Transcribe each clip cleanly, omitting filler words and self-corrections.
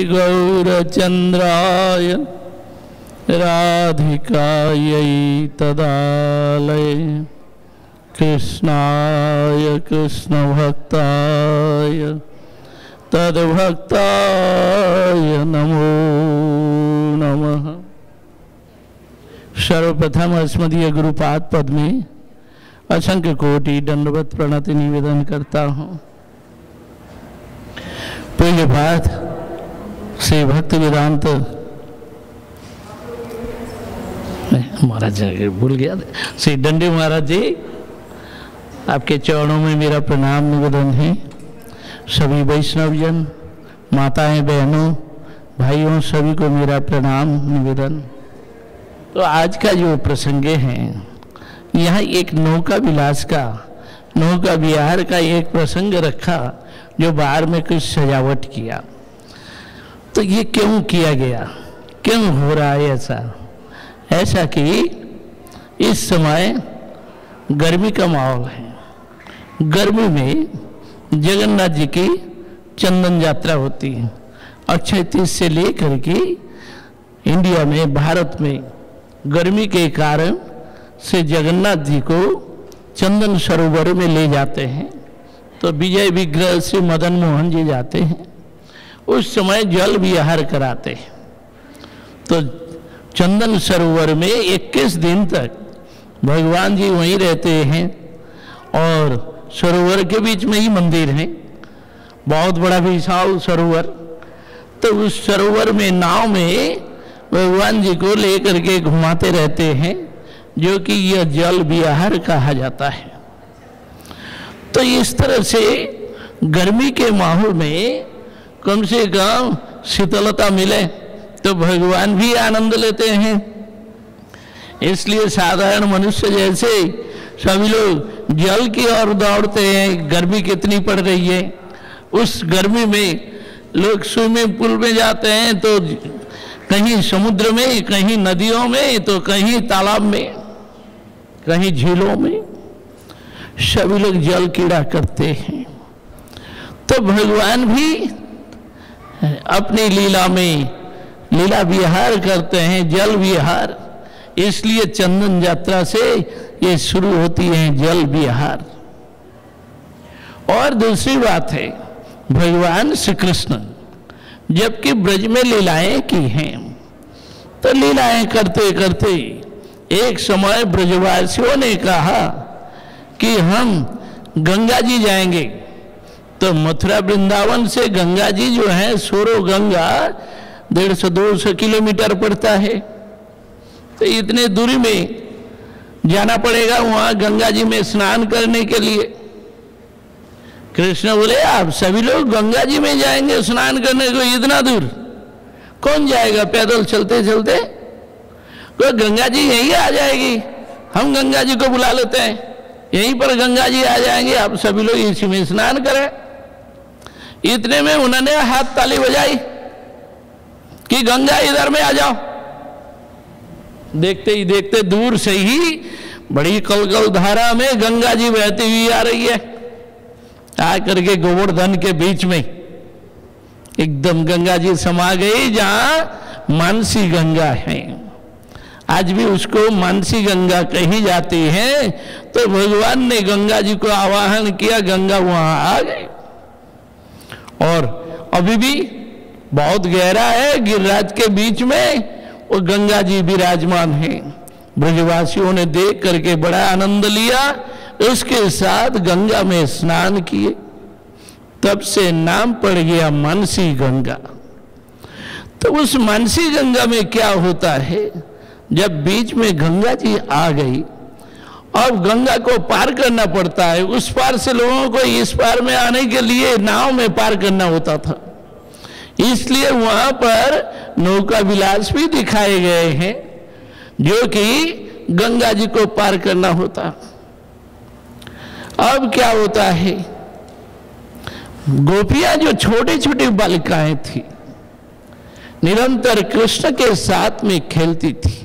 गौरचंद्राय राधिकायै तदालये कृष्णाय कृष्णभक्ताय तद्भक्ताय नमो नमः। सर्वप्रथम अस्मदीय गुरुपाद पद में असंख्य कोटि दंडवत प्रणति निवेदन करता हूँ। पूज्य पाठ श्री भक्ति वेदांत महाराज भूल गया, श्री दंडी महाराज जी आपके चरणों में मेरा प्रणाम निवेदन है। सभी वैष्णवजन, माताएं, बहनों, भाइयों, सभी को मेरा प्रणाम निवेदन। तो आज का जो प्रसंग है, यहाँ एक नौका विलास का, नौका विहार का एक प्रसंग रखा, जो बाहर में कुछ सजावट किया। तो ये क्यों किया गया, क्यों हो रहा है ऐसा कि इस समय गर्मी का माहौल है। गर्मी में जगन्नाथ जी की चंदन यात्रा होती है। अक्षय तीज से लेकर के इंडिया में, भारत में गर्मी के कारण से जगन्नाथ जी को चंदन सरोवर में ले जाते हैं। तो विजय विग्रह से मदन मोहन जी जाते हैं, उस समय जल विहार कराते हैं। तो चंदन सरोवर में 21 दिन तक भगवान जी वहीं रहते हैं और सरोवर के बीच में ही मंदिर है, बहुत बड़ा विशाल सरोवर। तो उस सरोवर में नाव में भगवान जी को लेकर के घुमाते रहते हैं, जो कि यह जल विहार कहा जाता है। तो इस तरह से गर्मी के माहौल में कम से कम शीतलता मिले तो भगवान भी आनंद लेते हैं। इसलिए साधारण मनुष्य जैसे सभी लोग जल की ओर दौड़ते हैं। गर्मी कितनी पड़ रही है, उस गर्मी में लोग स्विमिंग पूल में जाते हैं, तो कहीं समुद्र में, कहीं नदियों में, तो कहीं तालाब में, कहीं झीलों में, सभी लोग जल क्रीड़ा करते हैं। तो भगवान भी अपनी लीला में लीला विहार करते हैं, जल विहार। इसलिए चंदन यात्रा से ये शुरू होती है, जल विहार। और दूसरी बात है, भगवान श्री कृष्ण जबकि ब्रज में लीलाएं की हैं, तो लीलाएं करते करते एक समय ब्रजवासियों ने कहा कि हम गंगा जी जाएंगे। तो मथुरा वृंदावन से गंगा जी जो है, सोरो गंगा 150-200 किलोमीटर पड़ता है। तो इतने दूरी में जाना पड़ेगा वहां गंगा जी में स्नान करने के लिए। कृष्ण बोले, आप सभी लोग गंगा जी में जाएंगे स्नान करने को? इतना दूर कौन जाएगा पैदल चलते चलते? कोई गंगा जी यहीं आ जाएगी, हम गंगा जी को बुला लेते हैं, यहीं पर गंगा जी आ जाएंगे, आप सभी लोग इसी में स्नान करें। इतने में उन्होंने हाथ ताली बजाई कि गंगा इधर में आ जाओ। देखते ही देखते दूर से ही बड़ी कलकल धारा में गंगा जी बहती हुई आ रही है। आकर के गोवर्धन के बीच में एकदम गंगा जी समा गई, जहां मानसी गंगा है। आज भी उसको मानसी गंगा कही जाती है। तो भगवान ने गंगा जी को आवाहन किया, गंगा वहां आ गई। और अभी भी बहुत गहरा है, गिरिराज के बीच में वो गंगा जी विराजमान है। ब्रजवासियों ने देख करके बड़ा आनंद लिया, उसके साथ गंगा में स्नान किए। तब से नाम पड़ गया मानसी गंगा। तो उस मानसी गंगा में क्या होता है, जब बीच में गंगा जी आ गई, अब गंगा को पार करना पड़ता है। उस पार से लोगों को इस पार में आने के लिए नाव में पार करना होता था। इसलिए वहां पर नौका विलास भी दिखाए गए हैं, जो कि गंगा जी को पार करना होता। अब क्या होता है, गोपियां जो छोटी छोटी बालिकाएं थी, निरंतर कृष्ण के साथ में खेलती थी,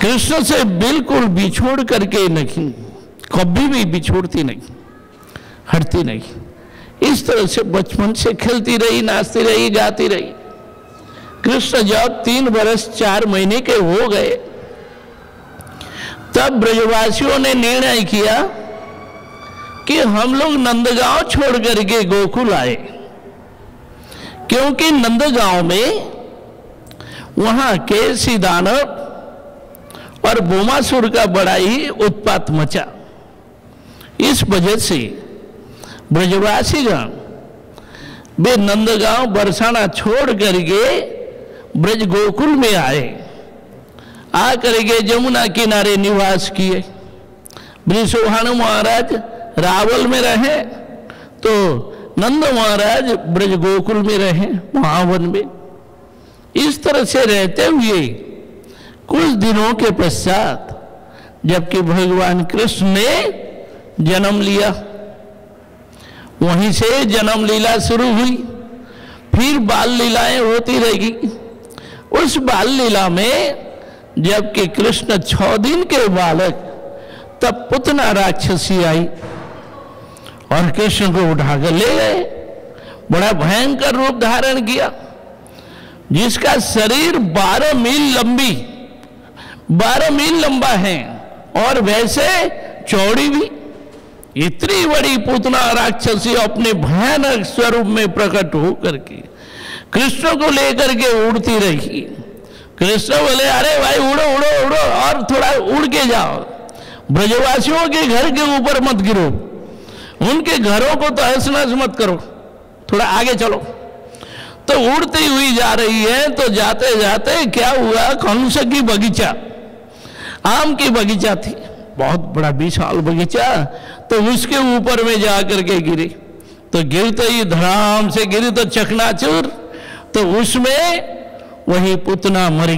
कृष्ण से बिल्कुल बिछोड़ करके नहीं, कभी भी बिछोड़ती नहीं, हटती नहीं। इस तरह से बचपन से खेलती रही, नाचती रही, गाती रही। कृष्ण जब 3 वर्ष 4 महीने के हो गए तब ब्रजवासियों ने निर्णय किया कि हम लोग नंदगांव छोड़ करके गोकुल आए, क्योंकि नंदगांव में वहां केसी दानव और बोमासुर का बड़ा ही उत्पात मचा। इस वजह से ब्रजवासीगण वे नंदगांव बरसाना छोड़ करके ब्रज गोकुल में आए, आकर के जमुना किनारे निवास किए। वृषभानु महाराज रावल में रहे तो नंद महाराज ब्रज गोकुल में रहे, महावन में। इस तरह से रहते हुए कुछ दिनों के पश्चात जबकि भगवान कृष्ण ने जन्म लिया, वहीं से जन्म लीला शुरू हुई। फिर बाल लीलाएं होती रही। उस बाल लीला में जबकि कृष्ण 6 दिन के बालक, तब पुतना राक्षसी आई और कृष्ण को उठाकर ले गए। बड़ा भयंकर रूप धारण किया, जिसका शरीर 12 मील लंबा है और वैसे चौड़ी भी। इतनी बड़ी पुतना राक्षसी अपने भयानक स्वरूप में प्रकट होकर के कृष्ण को लेकर के उड़ती रही। कृष्ण बोले, अरे भाई उड़ो उड़ो उड़ो और थोड़ा उड़ के जाओ, ब्रजवासियों के घर के ऊपर मत गिरो, उनके घरों को तो तहस नहस मत करो, थोड़ा आगे चलो। तो उड़ती हुई जा रही है। तो जाते जाते क्या हुआ, कंस की बगीचा, आम की बगीचा थी, बहुत बड़ा विशाल बगीचा, तो उसके ऊपर में जाकर के गिरी। तो गिरते ही धड़ाम से गिरी तो चकनाचूर। तो उसमें वही पुतना मरी।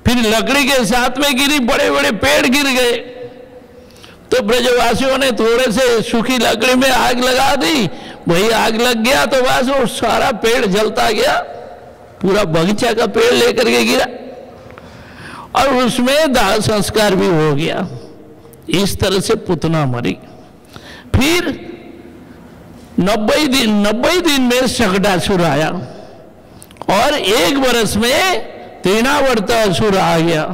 फिर लकड़ी के साथ में गिरी, बड़े बड़े पेड़ गिर गए। तो ब्रजवासियों ने थोड़े से सूखी लकड़ी में आग लगा दी, वही आग लग गया तो बस वो सारा पेड़ जलता गया, पूरा बगीचा का पेड़ लेकर के गिरा और उसमें दाह संस्कार भी हो गया। इस तरह से पुतना मरी। फिर 90 दिन में शकटासुर आया और 1 वर्ष में तृणावर्तासुर आ गया।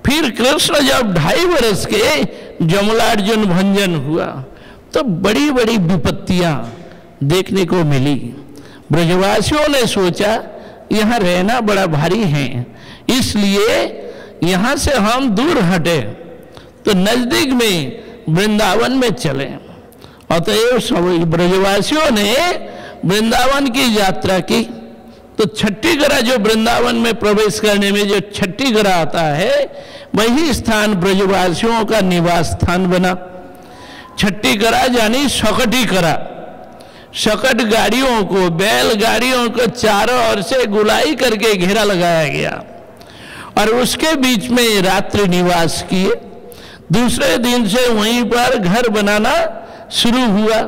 फिर कृष्ण जब 2.5 वर्ष के जमलार्जुन भंजन हुआ तो बड़ी बड़ी विपत्तियां देखने को मिली। ब्रजवासियों ने सोचा यहाँ रहना बड़ा भारी है, इसलिए यहाँ से हम दूर हटे तो नजदीक में वृंदावन में चले। अतएव सभी ब्रजवासियों ने वृंदावन की यात्रा की। तो छठी गरा, जो वृंदावन में प्रवेश करने में जो छठी गरा आता है, वही स्थान ब्रजवासियों का निवास स्थान बना। छठी गरा यानी शकटी करा। शकट गाड़ियों को, बैल गाड़ियों को चारों ओर से गुलाई करके घेरा लगाया गया और उसके बीच में रात्रि निवास किए। दूसरे दिन से वहीं पर घर बनाना शुरू हुआ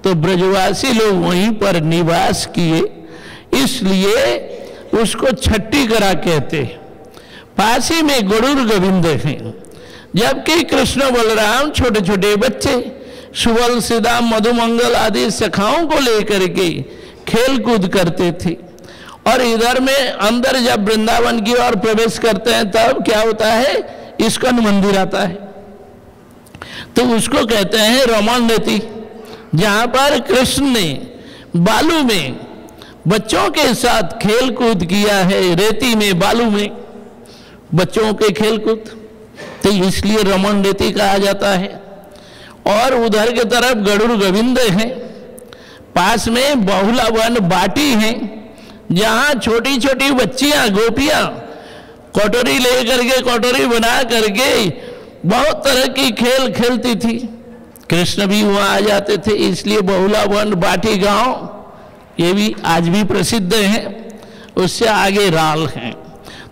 तो ब्रजवासी लोग वहीं पर निवास किए, इसलिए उसको छठी गरा कहते हैं। पास ही में गरुड़ गोविंद हैं, जबकि कृष्ण बलराम छोटे छोटे बच्चे सुबल सीदाम मधुमंगल आदि सखाओं को लेकर के खेल कूद करते थे। और इधर में अंदर जब वृंदावन की ओर प्रवेश करते हैं तब क्या होता है, इस्कन मंदिर आता है, तो उसको कहते हैं रमण रेती, जहां पर कृष्ण ने बालू में बच्चों के साथ खेल कूद किया है, रेती में, बालू में बच्चों के खेल कूद, तो इसलिए रमण रेती कहा जाता है। और उधर के तरफ गरुड़ गोविंद है, पास में बहुला वन बाटी है, जहां छोटी छोटी बच्चियां, गोपियां कटोरी लेकर के, कटोरी बना करके बहुत तरह की खेल खेलती थी। कृष्ण भी वहां आ जाते थे, इसलिए बहुला वन बाटी गांव ये भी आज भी प्रसिद्ध है। उससे आगे राल हैं।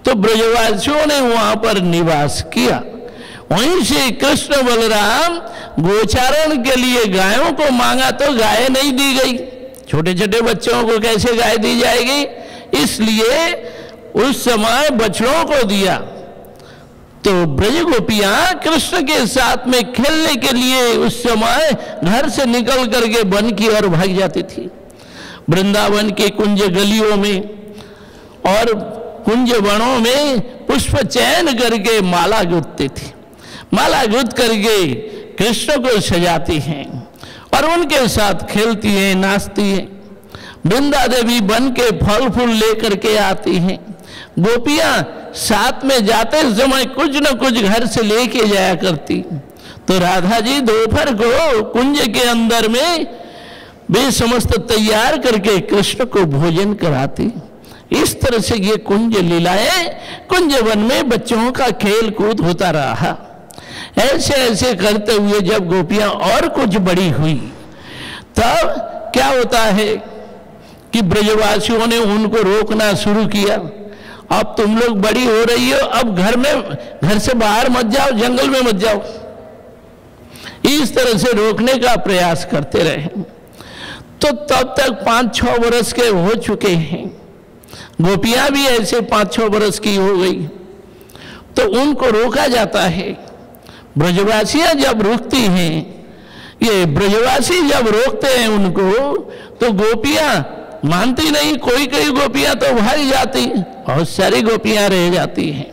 तो ब्रजवासियों ने वहां पर निवास किया। वहीं से कृष्ण बलराम गोचारण के लिए गायों को मांगा तो गाय नहीं दी गई। छोटे छोटे बच्चों को कैसे गाय दी जाएगी, इसलिए उस समय बछड़ों को दिया। तो ब्रज गोपियां कृष्ण के साथ में खेलने के लिए उस समय घर से निकल करके वन की ओर भाग जाती थी। वृंदावन के कुंज गलियों में और कुंज वनों में पुष्प चयन करके माला गुथती थी। माला गुथ करके कृष्ण को सजाती हैं और उनके साथ खेलती हैं, नाचती हैं। वृंदा देवी बन के फल फूल लेकर के आती हैं। गोपियां साथ में जाते समय कुछ न कुछ घर से लेके जाया करती। तो राधा जी दोपहर को कुंज के अंदर में वे समस्त तैयार करके कृष्ण को भोजन कराती। इस तरह से ये कुंज लीलाएं कुंज वन में बच्चों का खेल कूद होता रहा। ऐसे ऐसे करते हुए जब गोपियां और कुछ बड़ी हुई तब क्या होता है कि ब्रजवासियों ने उनको रोकना शुरू किया। अब तुम लोग बड़ी हो रही हो, अब घर से बाहर मत जाओ, जंगल में मत जाओ। इस तरह से रोकने का प्रयास करते रहे। तो तब तक 5-6 वर्ष के हो चुके हैं। गोपियां भी ऐसे 5-6 वर्ष की हो गई। तो उनको रोका जाता है। ब्रजवासियां जब रुकती हैं, ये ब्रजवासी जब रोकते हैं उनको, तो गोपियां मानती नहीं। कोई गोपियां तो भाग जाती, बहुत सारी गोपियां रह जाती हैं।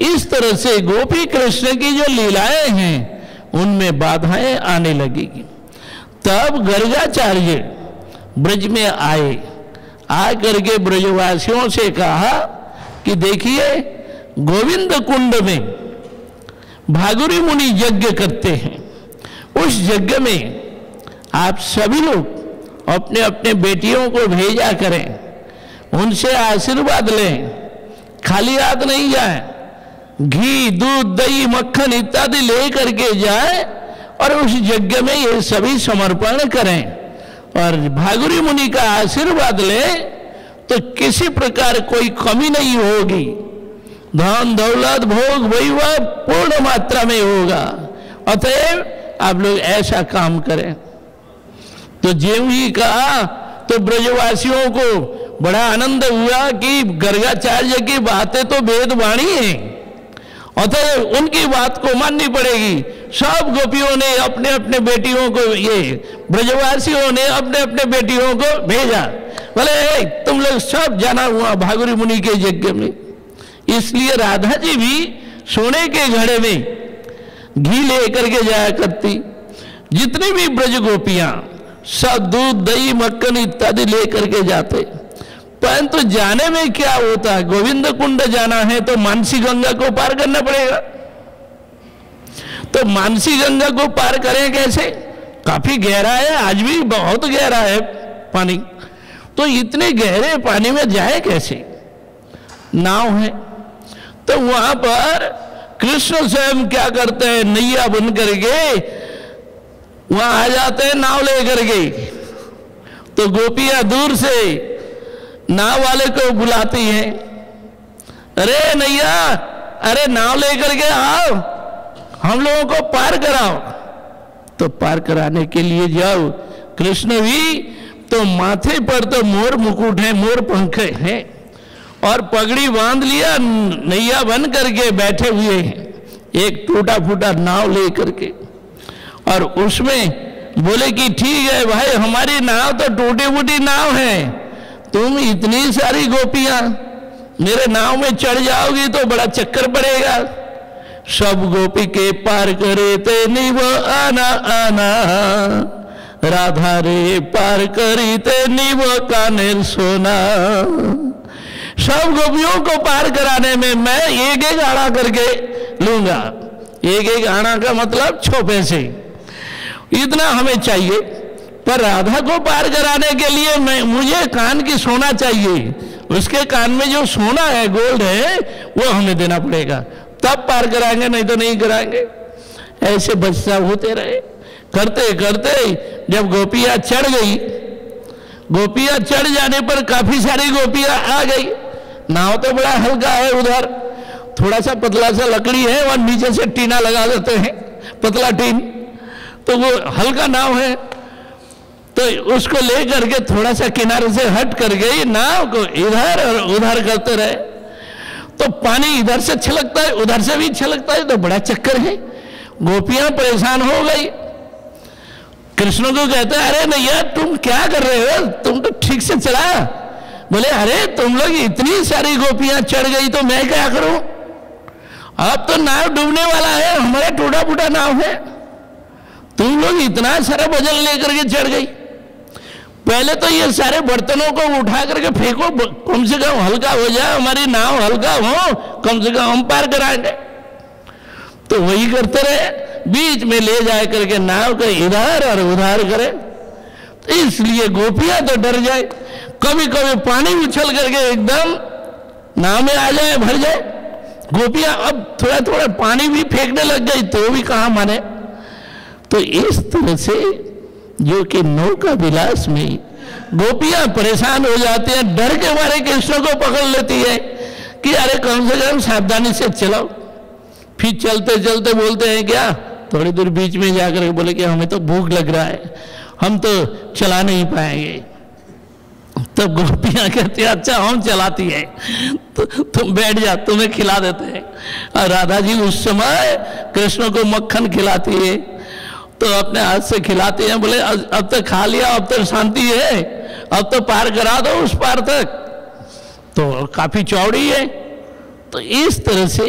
इस तरह से गोपी कृष्ण की जो लीलाएं हैं उनमें बाधाएं आने लगेगी। तब गर्गाचार्य ब्रज में आए, आकर के ब्रजवासियों से कहा कि देखिए गोविंद कुंड में भागुरी मुनि यज्ञ करते हैं। उस यज्ञ में आप सभी लोग अपने अपने बेटियों को भेजा करें, उनसे आशीर्वाद लें, खाली हाथ नहीं जाए। घी, दूध, दही, मक्खन इत्यादि ले करके जाए और उस यज्ञ में ये सभी समर्पण करें और भागुरी मुनि का आशीर्वाद लें, तो किसी प्रकार कोई कमी नहीं होगी। धन दौलत भोग वैभव पूर्ण मात्रा में होगा। अतएव आप लोग ऐसा काम करें। तो ज्यों ही कहा तो ब्रजवासियों को बड़ा आनंद हुआ कि गर्गाचार्य की बातें तो वेदवाणी है, अतः उनकी बात को माननी पड़ेगी। सब गोपियों ने अपने अपने बेटियों को, ये ब्रजवासियों ने अपने अपने बेटियों को भेजा। बोले तुम लोग सब जाना हुआ भागुरी मुनि के यज्ञ में। इसलिए राधा जी भी सोने के घड़े में घी लेकर के जाया करती। जितनी भी ब्रज गोपियां सब दूध, दही, मक्खन इत्यादि लेकर के जाते। परंतु जाने में क्या होता है, गोविंद कुंड जाना है तो मानसी गंगा को पार करना पड़ेगा। तो मानसी गंगा को पार करें कैसे? काफी गहरा है, आज भी बहुत गहरा है पानी। तो इतने गहरे पानी में जाए कैसे? नाव है। तो वहां पर कृष्ण स्वयं क्या करते हैं, नैया बन करके वहां आ जाते हैं नाव लेकर के। तो गोपियां दूर से नाव वाले को बुलाती हैं, अरे नैया, अरे नाव लेकर के आओ, हम लोगों को पार कराओ। तो पार कराने के लिए जाओ। कृष्ण भी तो माथे पर तो मोर मुकुट है, मोर पंख है और पगड़ी बांध लिया, नैया बन करके बैठे हुए हैं एक टूटा फूटा नाव लेकर के। और उसमें बोले कि ठीक है भाई, हमारी नाव तो टूटी फूटी नाव है, तुम इतनी सारी गोपियां मेरे नाव में चढ़ जाओगी तो बड़ा चक्कर पड़ेगा। सब गोपी के पार करे ते निव आना आना, राधा रे पार करी ते निव कानेर सोना। सब गोपियों को पार कराने में मैं एक एक आना करके लूंगा। एक एक आना का मतलब 6 पैसे, इतना हमें चाहिए। पर राधा को पार कराने के लिए मुझे कान की सोना चाहिए। उसके कान में जो सोना है, गोल्ड है, वो हमें देना पड़ेगा, तब पार कराएंगे, नहीं तो नहीं कराएंगे। ऐसे बच्चा होते रहे। करते करते जब गोपियां चढ़ गई, गोपियां चढ़ जाने पर काफी सारी गोपियां आ गई। नाव तो बड़ा हल्का है, उधर थोड़ा सा पतला सा लकड़ी है और नीचे से टीना लगा देते हैं, पतला टीन, तो वो हल्का नाव है। तो उसको ले करके थोड़ा सा किनारे से हट कर गई, नाव को इधर और उधर करते रहे। तो पानी इधर से छलकता है उधर से भी छलकता है, तो बड़ा चक्कर है। गोपियां परेशान हो गई, कृष्ण को कहते हैं अरे नैया तुम क्या कर रहे हो, तुम तो ठीक से चला। बोले अरे तुम लोग इतनी सारी गोपियां चढ़ गई तो मैं क्या करूं, अब तो नाव डूबने वाला है, हमारा टूटा फूटा नाव है, तुम लोग इतना सारा वजन लेकर के चढ़ गई। पहले तो ये सारे बर्तनों को उठा करके फेंको, कम से कम हल्का हो जाए, हमारी नाव हल्का हो, कम से कम हम पार कराएंगे। तो वही करते रहे, बीच में ले जाए करके नाव को इधर और उधर करे। तो इसलिए गोपियां तो डर जाए, कभी कभी पानी उछल करके एकदम नाव में आ जाए, भर जाए। गोपियां अब थोड़ा थोड़ा पानी भी फेंकने लग गई तो भी कहां माने। तो इस तरह से जो कि नौका विलास में गोपियां परेशान हो जाती हैं, डर के मारे कृष्ण को पकड़ लेती है कि अरे कम से कम सावधानी से चलाओ। फिर चलते चलते बोलते हैं क्या, थोड़ी दूर बीच में जाकर बोले कि हमें तो भूख लग रहा है, हम तो चला नहीं पाएंगे। तब गोपियां कहती है अच्छा हम चलाती है, तो तुम बैठ जा, तुम्हें खिला देते हैं। और राधा जी उस समय कृष्ण को मक्खन खिलाती है, तो अपने हाथ से खिलाते हैं। बोले अब तक खा लिया, अब तक शांति है, अब तो पार करा दो उस पार तक, तो काफी चौड़ी है। तो इस तरह से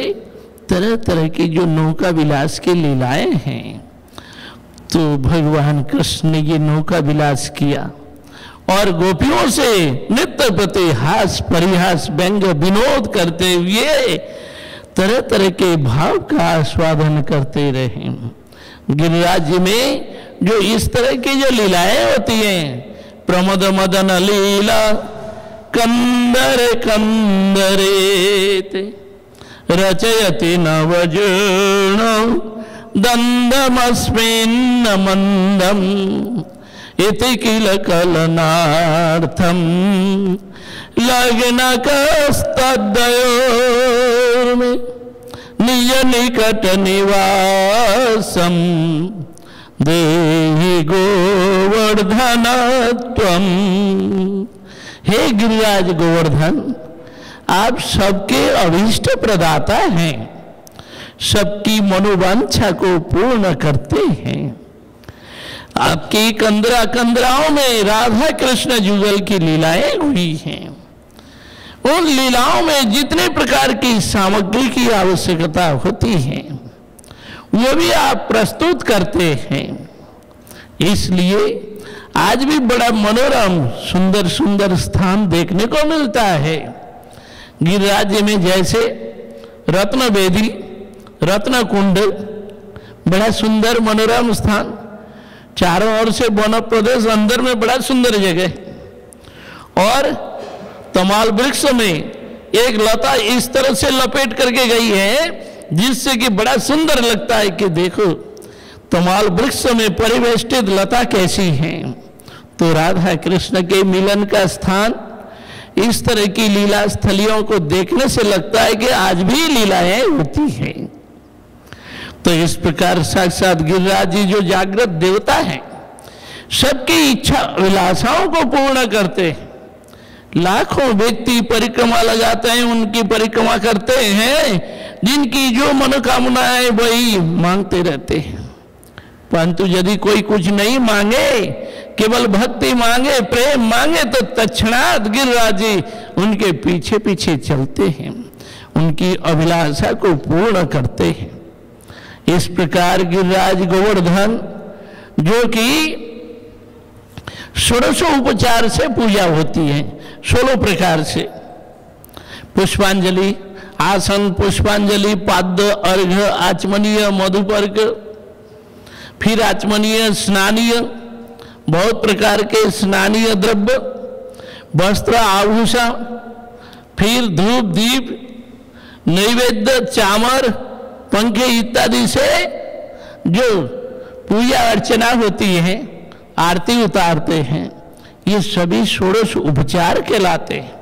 तरह तरह की जो नौका विलास की लीलाएं हैं, तो भगवान कृष्ण ने ये नौका विलास किया और गोपियों से नित्य प्रति हास परिहास व्यंग विनोद करते हुए तरह तरह के भाव का आस्वादन करते रहे। गिरिराज जी में जो इस तरह की जो लीलाएं होती हैं, प्रमोद मदन लीला कंदर कंदरेत रचयति नवजूर्ण दंदमस्मिन्न मंदम इति किल कलनार्थम लग्न कस्तद्वयोर् में निज निकट निवासम देहि गोवर्धनत्वम। हे गिरिराज गोवर्धन, आप सबके अभीष्ट प्रदाता हैं, सबकी मनोवांछा को पूर्ण करते हैं। आपकी कंदरा कंदराओं में राधा कृष्ण जुगल की लीलाएं हुई हैं। उन लीलाओं में जितने प्रकार की सामग्री की आवश्यकता होती है वो भी आप प्रस्तुत करते हैं। इसलिए आज भी बड़ा मनोरम सुंदर सुंदर स्थान देखने को मिलता है। गिरिराज में जैसे रत्न वेदी, रत्न कुंड, बड़ा सुंदर मनोरम स्थान, चारों ओर से वन प्रदेश, अंदर में बड़ा सुंदर जगह, और तमाल वृक्ष में एक लता इस तरह से लपेट करके गई है जिससे कि बड़ा सुंदर लगता है कि देखो तमाल वृक्ष में परिवेष्टित लता कैसी है। तो राधा कृष्ण के मिलन का स्थान, इस तरह की लीला स्थलियों को देखने से लगता है कि आज भी लीलाएं होती हैं। तो इस प्रकार साक्षात गिरिराज जी जो जागृत देवता हैं, सबकी इच्छा अभिलाषाओं को पूर्ण करते हैं। लाखों व्यक्ति परिक्रमा लगाते हैं, उनकी परिक्रमा करते हैं, जिनकी जो मनोकामनाएं वही मांगते रहते हैं। परंतु यदि कोई कुछ नहीं मांगे, केवल भक्ति मांगे, प्रेम मांगे, तो तत्क्षणात गिरिराज जी उनके पीछे पीछे चलते हैं, उनकी अभिलाषा को पूर्ण करते हैं। इस प्रकार गिरिराज गोवर्धन जो कि 16 उपचार से पूजा होती है, 16 प्रकार से, पुष्पांजलि, आसन, पुष्पांजलि, पाद्य, अर्घ, आचमनीय, मधुपर्क, फिर आचमनीय, स्नानीय, बहुत प्रकार के स्नानीय द्रव्य, वस्त्र, आभूषण, फिर धूप, दीप, नैवेद्य, चामर, पंखे इत्यादि से जो पूजा अर्चना होती है, आरती उतारते हैं, ये सभी 16 उपचार कहलाते हैं।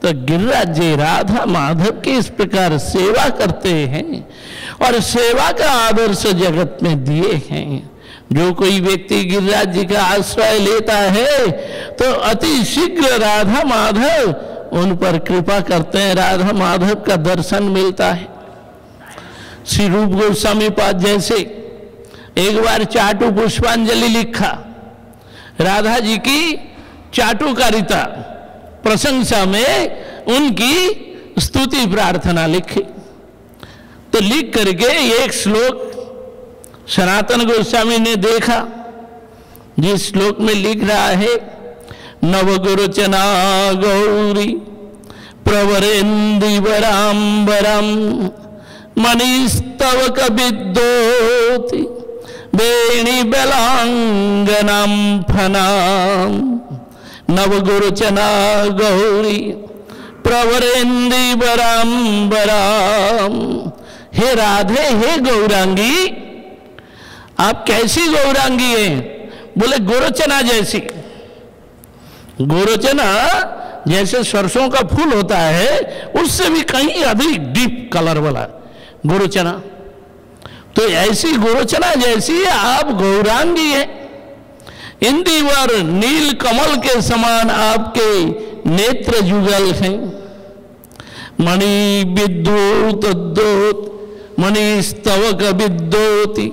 तो गिरिराज जी राधा माधव की इस प्रकार सेवा करते हैं और सेवा का आदर्श जगत में दिए हैं। जो कोई व्यक्ति गिरिराज जी का आश्रय लेता है तो अति शीघ्र राधा माधव उन पर कृपा करते हैं, राधा माधव का दर्शन मिलता है। श्री रूप गोस्वामी पाद जैसे एक बार चाटु पुष्पांजलि लिखा, राधा जी की चाटुकारिता प्रशंसा में उनकी स्तुति प्रार्थना लिखी। तो लिख करके एक श्लोक सनातन गोस्वामी ने देखा, जिस श्लोक में लिख रहा है, नवगुरुचना गौरी प्रवरेन्दिवराम्बरम मणिस्तव कविद्योति वेणी बेलांगनाम फनाम। नवगुरुचना गौरी प्रवरेन्दिवराम्बरम। हे राधे, हे गौरांगी, आप कैसी गौरांगी हैं? बोले गोरोचना जैसी। गोरोचना जैसे सरसों का फूल होता है, उससे भी कहीं अधिक डीप कलर वाला गोरोचना। तो ऐसी गोरोचना जैसी आप गौरांगी हैं। इंदिवर नील कमल के समान आपके नेत्र जुगल हैं। मणि विद्युत मणिस्तवक विद्योति,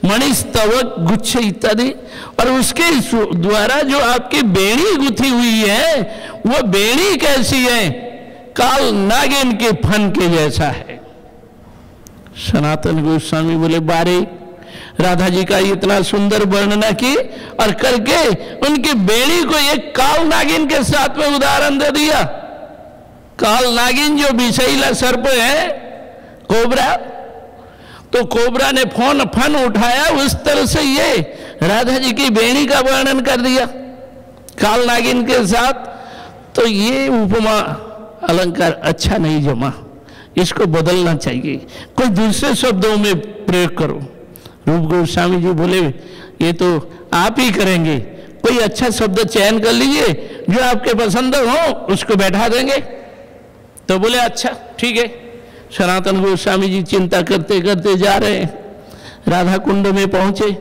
मणिस्तवक गुच्छ इत्यादि। और उसके द्वारा जो आपकी बेड़ी गुथी हुई है, वो बेड़ी कैसी है? काल नागिन के फन के जैसा है। सनातन गोस्वामी बोले, बारे राधा जी का इतना सुंदर वर्णना की और करके उनकी बेड़ी को एक काल नागिन के साथ में उदाहरण दे दिया। काल नागिन जो विषैला सर्प है, कोबरा, तो कोबरा ने फन उठाया, उस तरह से ये राधा जी की बेड़ी का वर्णन कर दिया काल नागिन के साथ। तो ये उपमा अलंकार अच्छा नहीं जमा, इसको बदलना चाहिए, कोई दूसरे शब्दों में प्रयोग करो। रूप गोस्वामी जी बोले, ये तो आप ही करेंगे, कोई अच्छा शब्द चयन कर लीजिए, जो आपके पसंद हो उसको बैठा देंगे। तो बोले अच्छा ठीक है। सनातन गोस्वामी जी चिंता करते करते जा रहे हैं, राधा कुंड में पहुंचे।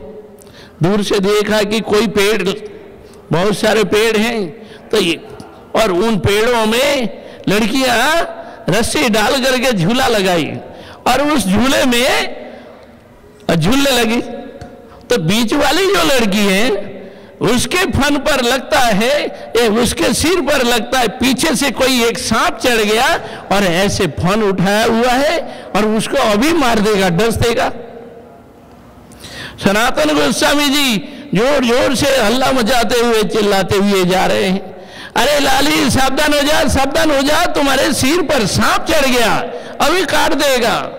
दूर से देखा कि कोई पेड़, बहुत सारे पेड़ हैं, तो ये और उन पेड़ों में लड़कियां रस्सी डाल करके झूला लगाई और उस झूले में झूलने लगी। तो बीच वाली जो लड़की है, उसके फन पर लगता है, उसके सिर पर लगता है, पीछे से कोई एक सांप चढ़ गया और ऐसे फन उठाया हुआ है और उसको अभी मार देगा, डस देगा। सनातन गोस्वामी जी जोर जोर से हल्ला मचाते हुए चिल्लाते हुए जा रहे हैं, अरे लाली सावधान हो जा, सावधान हो जा, तुम्हारे सिर पर सांप चढ़ गया, अभी काट देगा,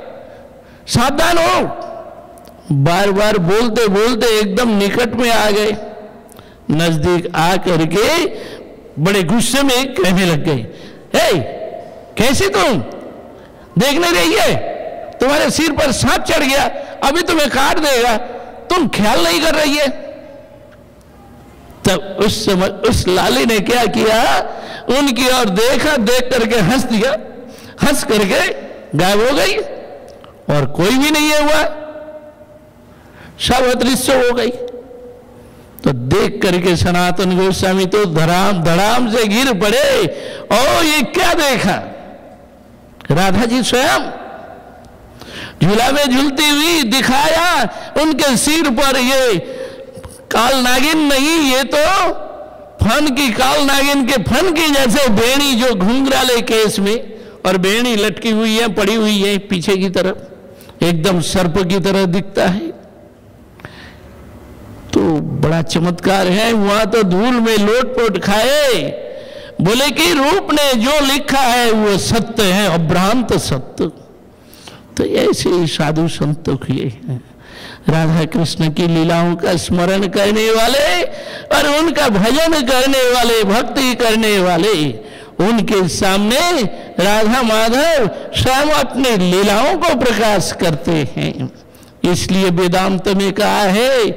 सावधान हो। बार बार बोलते बोलते एकदम निकट में आ गए। नजदीक आ करके बड़े गुस्से में कहने लग गए, हे कैसी तुम, देख नहीं रही है, तुम्हारे सिर पर सांप चढ़ गया, अभी तुम्हें काट देगा, तुम ख्याल नहीं कर रही है। तब उस समय उस लाली ने क्या किया, उनकी ओर देखा, देख करके हंस दिया, हंस करके गायब हो गई और कोई भी नहीं है हुआ, सब अदृश्य हो गई। तो देख करके सनातन गोस्वामी तो धड़ाम धड़ाम से गिर पड़े। ओ ये क्या देखा, राधा जी स्वयं झूला में झूलती हुई दिखाया, उनके सिर पर ये काल नागिन नहीं, ये तो फन की, काल नागिन के फन की जैसे बेड़ी, जो घुंघराले केस में और बेड़ी लटकी हुई है, पड़ी हुई है पीछे की तरफ, एकदम सर्प की तरह दिखता है। तो बड़ा चमत्कार है। वहां तो धूल में लोटपोट खाए, बोले कि रूप ने जो लिखा है वो सत्य है, अभ्रांत सत्य। तो ऐसे ही साधु संत किए हैं, राधा कृष्ण की लीलाओं का स्मरण करने वाले और उनका भजन करने वाले, भक्ति करने वाले, उनके सामने राधा माधव स्वयं अपनी लीलाओं को प्रकाश करते हैं। इसलिए वेदांत में कहा है,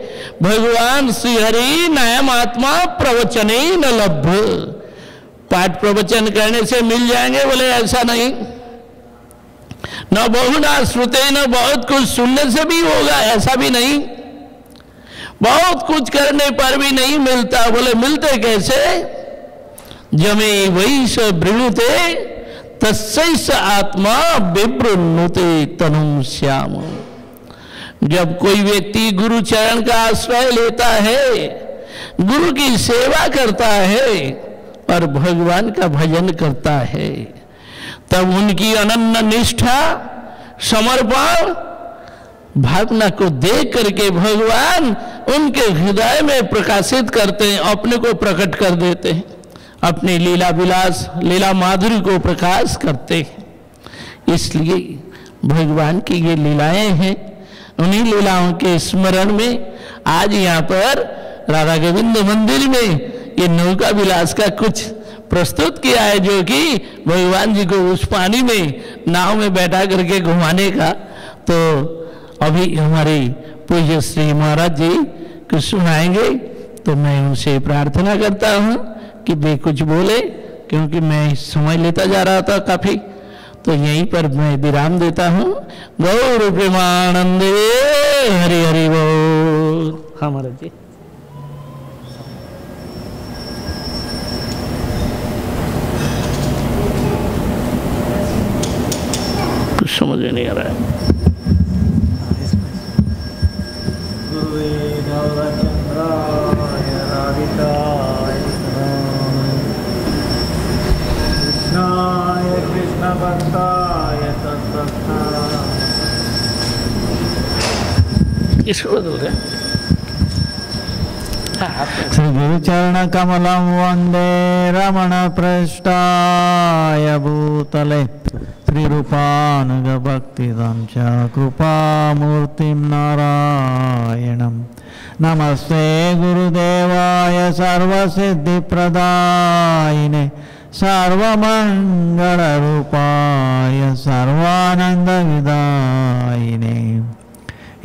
भगवान श्री हरि नायम आत्मा प्रवचने न लभ्य। पाठ प्रवचन करने से मिल जाएंगे, बोले ऐसा नहीं। न बहुना श्रुते, न बहुत कुछ सुनने से भी होगा, ऐसा भी नहीं। बहुत कुछ करने पर भी नहीं मिलता, बोले मिलते कैसे? जमे वही स वृणुते तस्सैष आत्मा विवृणुते तनुम श्याम। जब कोई व्यक्ति गुरु चरण का आश्रय लेता है, गुरु की सेवा करता है और भगवान का भजन करता है, तब उनकी अनन्य निष्ठा समर्पण भावना को देख करके भगवान उनके हृदय में प्रकाशित करते हैं, अपने को प्रकट कर देते हैं, अपने लीला विलास लीला माधुरी को प्रकाश करते हैं। इसलिए भगवान की ये लीलाएं हैं। उन्हीं लीलाओं के स्मरण में आज यहाँ पर राधा गोविंद मंदिर में ये नौका विलास का कुछ प्रस्तुत किया है, जो कि भगवान जी को उस पानी में नाव में बैठा करके घुमाने का। तो अभी हमारे पूज्य श्री महाराज जी कुछ सुनाएंगे, तो मैं उनसे प्रार्थना करता हूँ कि वे कुछ बोले, क्योंकि मैं समय लेता जा रहा था काफी। तो यहीं पर मैं विराम देता हूँ। गौर प्रेमानंदे हरि हरि बोल। हाँ महाराज जी। कुछ समझ में नहीं आ रहा है। कृष्ण भक्ताय इसको बदल रहे श्री गुरुचरण कमलं वंदे रमण पृष्ठाय भूतले श्रीरूपानुग भक्तिदं च कृपामूर्तिं नारायणं नमस्ते गुरुदेवाय सर्वसिद्धिप्रदायिने सर्वमंगलरूपाय सर्वानंदविदायिने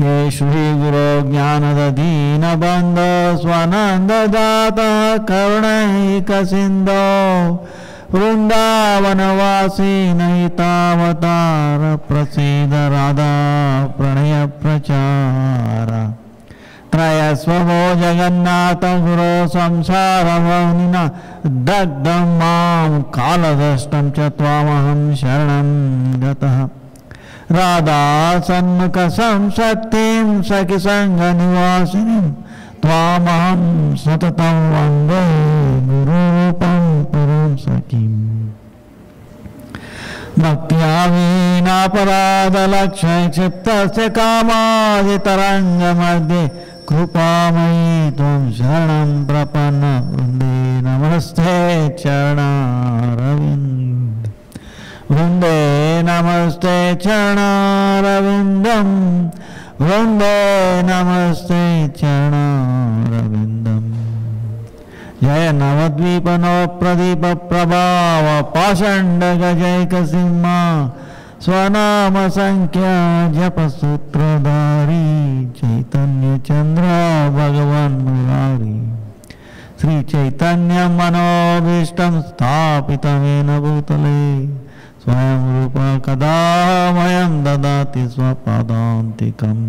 ये श्री गुरो ज्ञानदधीनबन्धो स्वानन्ददाता करुणैकसिन्धो वृन्दावनवासी नैतावतार प्रसीद राधा प्रणय प्रचार त्रयस्वभो जगन्नाथ गुरो संसारवह्निना दग्धं मां कालदष्टं च त्वामहं शरणं गतः राधा सन्मुख संशक्तिं सखिसङ्गनिवासिनीं त्वामहं सततं वन्दे गुरुरूपं पुरुं सखीम् भक्त्या वीणापराधलक्ष्य क्षिप्तस्य कामादितरङ्गमध्ये कृपामयी त्वं शरणं प्रपन्न वृन्दे नमस्ते चरणारविन्द वृन्दे नमस्ते चरणारविन्दं वृन्दे नमस्ते चरणारविन्दम् जय नवद्वीपनो प्रदीप प्रभाव पाषण्ड गजैकसिंहा स्वनाम संख्या जप सूत्रधारी चैतन्य चंद्र भगवान मुरारी श्री चैतन्य मनोभीष्टं स्थापितमेन भूतले स्वयं रूप कदा मह्यं ददाति स्वपदान्तिकम्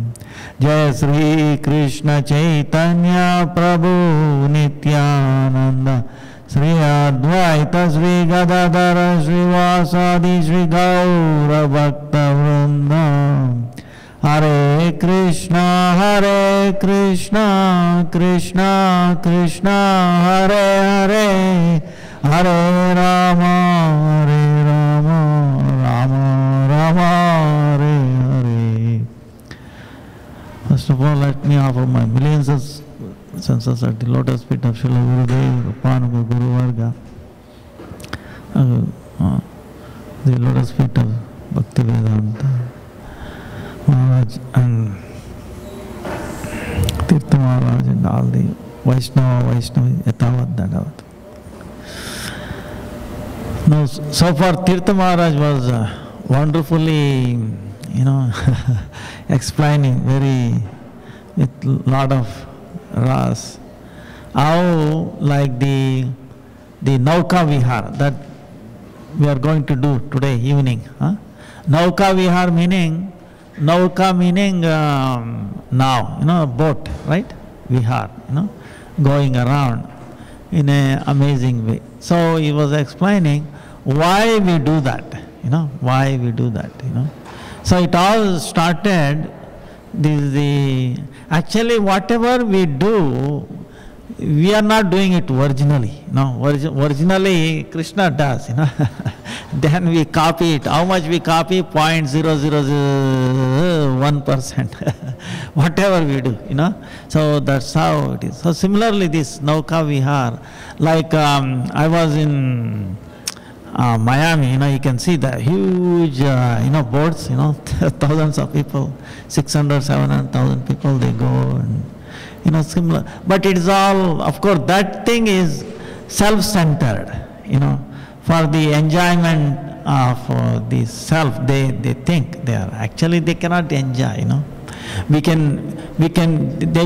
जय श्री कृष्ण चैतन्य प्रभु नित्यानंद श्री अद्वैत श्री गदाधर श्रीवासादि श्री गौर भक्त वृंद हरे Krishna Krishna Krishna Hare Hare Hare Ram Ram Ram Hare Hare. First of all, let me offer my millions of censers at the lotus feet of Srila Gurudev, Rupanuga Guru Varga, the lotus feet of Bhaktivedanta Maharaj and Tirtha Maharaj and all the Vaishnava, Yatavat, Dadavat. Now, so far Tirtha Maharaj was wonderfully, explaining with lot of ras, how like the Nauka Vihar that we are going to do today evening. Nauka Vihar meaning now, boat, right? Vihar, going around in an amazing way. So he was explaining why we do that, why we do that, So it all started, actually whatever we do, we are not doing it originally, originally Krishna does, Then we copy it. How much we copy? 0.001%. Whatever we do, So that's how it is. So similarly, this Nauka Vihar, like I was in Miami, you can see the huge, boats, thousands of people, 600, 700,000 people, they go and, similar. But it is all, of course, that thing is self-centered, for the enjoyment of the self, they think they are. Actually, they cannot enjoy, they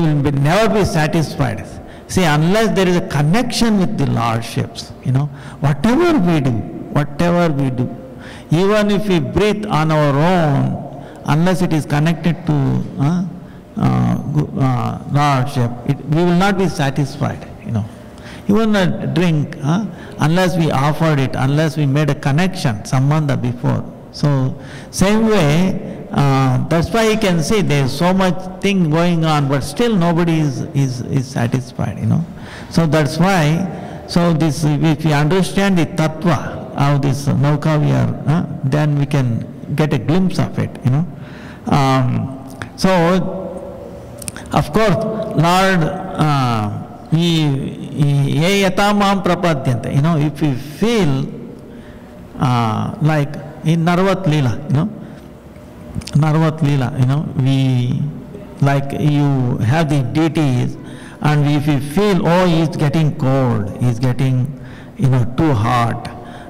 will never be satisfied. See, unless there is a connection with the lordships, whatever we do, even if we breathe on our own, unless it is connected to lordship, we will not be satisfied, Even a drink, unless we offered it, unless we made a connection, sambandha before. So, same way, that's why you can see there is so much thing going on, but still nobody is satisfied, So that's why, this, if we understand the tattva of this Nauka Vihar, then we can get a glimpse of it, of course, Lord, ye yata mam prapadyante, if we feel like in Narvat Leela, we, like you have the deities, and if we feel, oh, he is getting cold, he is getting, too hot,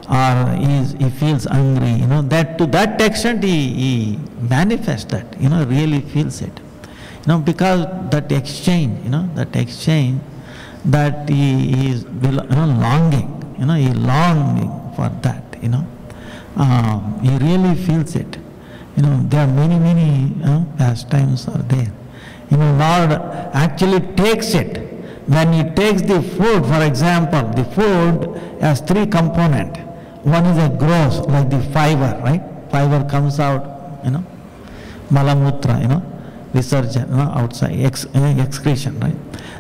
or he feels hungry, that to that extent he manifests that, really feels it, because that exchange, that he is longing, he is longing for that, he really feels it. There are many pastimes are there. Lord actually takes it. When he takes the food, for example, the food has three components. One is a gross, like the fiber, right? Fiber comes out, malamutra, visarjan, outside, excretion, right?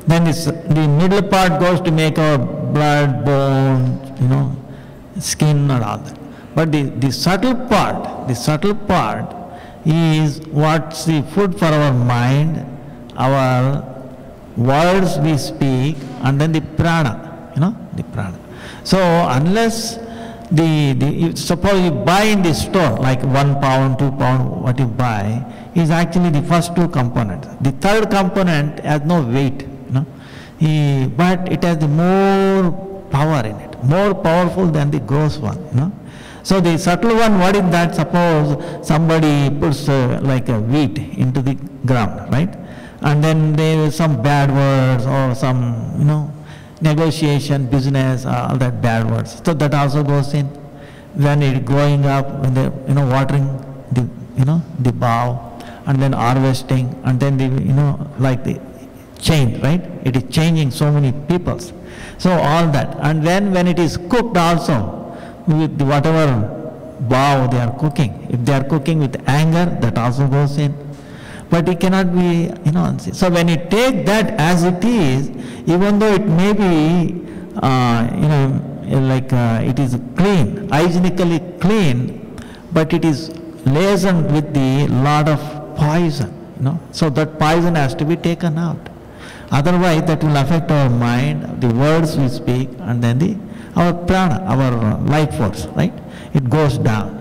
Then the middle part goes to make our blood, bone, skin and all that. But the subtle part is what's the food for our mind, our words we speak, and then the prana, the prana. So unless suppose you buy in the store, like 1 pound, 2 pound, what you buy, is actually the first two components. The third component has no weight, but it has the more power in it, more powerful than the gross one, So the subtle one, what is that? Suppose somebody puts like a wheat into the ground, right? And then there is some bad words or some, negotiation, business, all that bad words. So that also goes in. When it growing up, when they, watering the, the bough, and then harvesting, and then the, like the change, right? It is changing so many peoples. So all that. And then when it is cooked also, with whatever bough they are cooking, if they are cooking with anger, that also goes in. But it cannot be, so when you take that as it is, even though it may be, it is clean, hygienically clean, but it is laced with the lot of poison, So that poison has to be taken out. Otherwise, that will affect our mind, the words we speak, and then our prana, our life force, right? It goes down.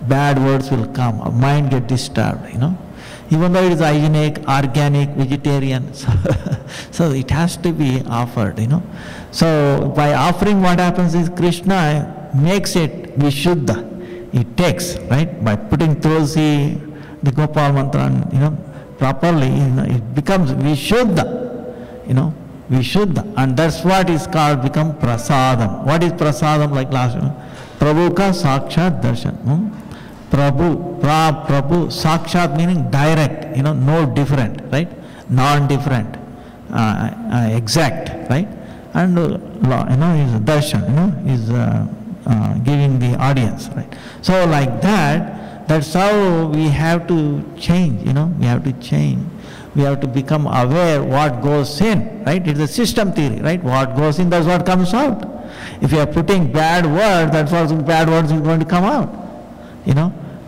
Bad words will come. Our mind get disturbed, Even though it is hygienic, organic, vegetarian, so it has to be offered, So by offering, what happens is Krishna makes it Vishuddha. He takes, right? By putting Tulsi, the Gopal mantra, properly, it becomes Vishuddha, Vishuddha. And that's what is called become Prasadam. What is Prasadam, like last one? Prabhu ka Sakshat Darshan. Prabhu, Sakshat meaning direct, no different, right? Non-different, exact, right? and is darshan, is giving the audience, right? So like that, that's how we have to change, we have to change. We have to become aware what goes in, right? It's a system theory, right? What goes in, that's what comes out. If you are putting bad words, that's what bad words is going to come out.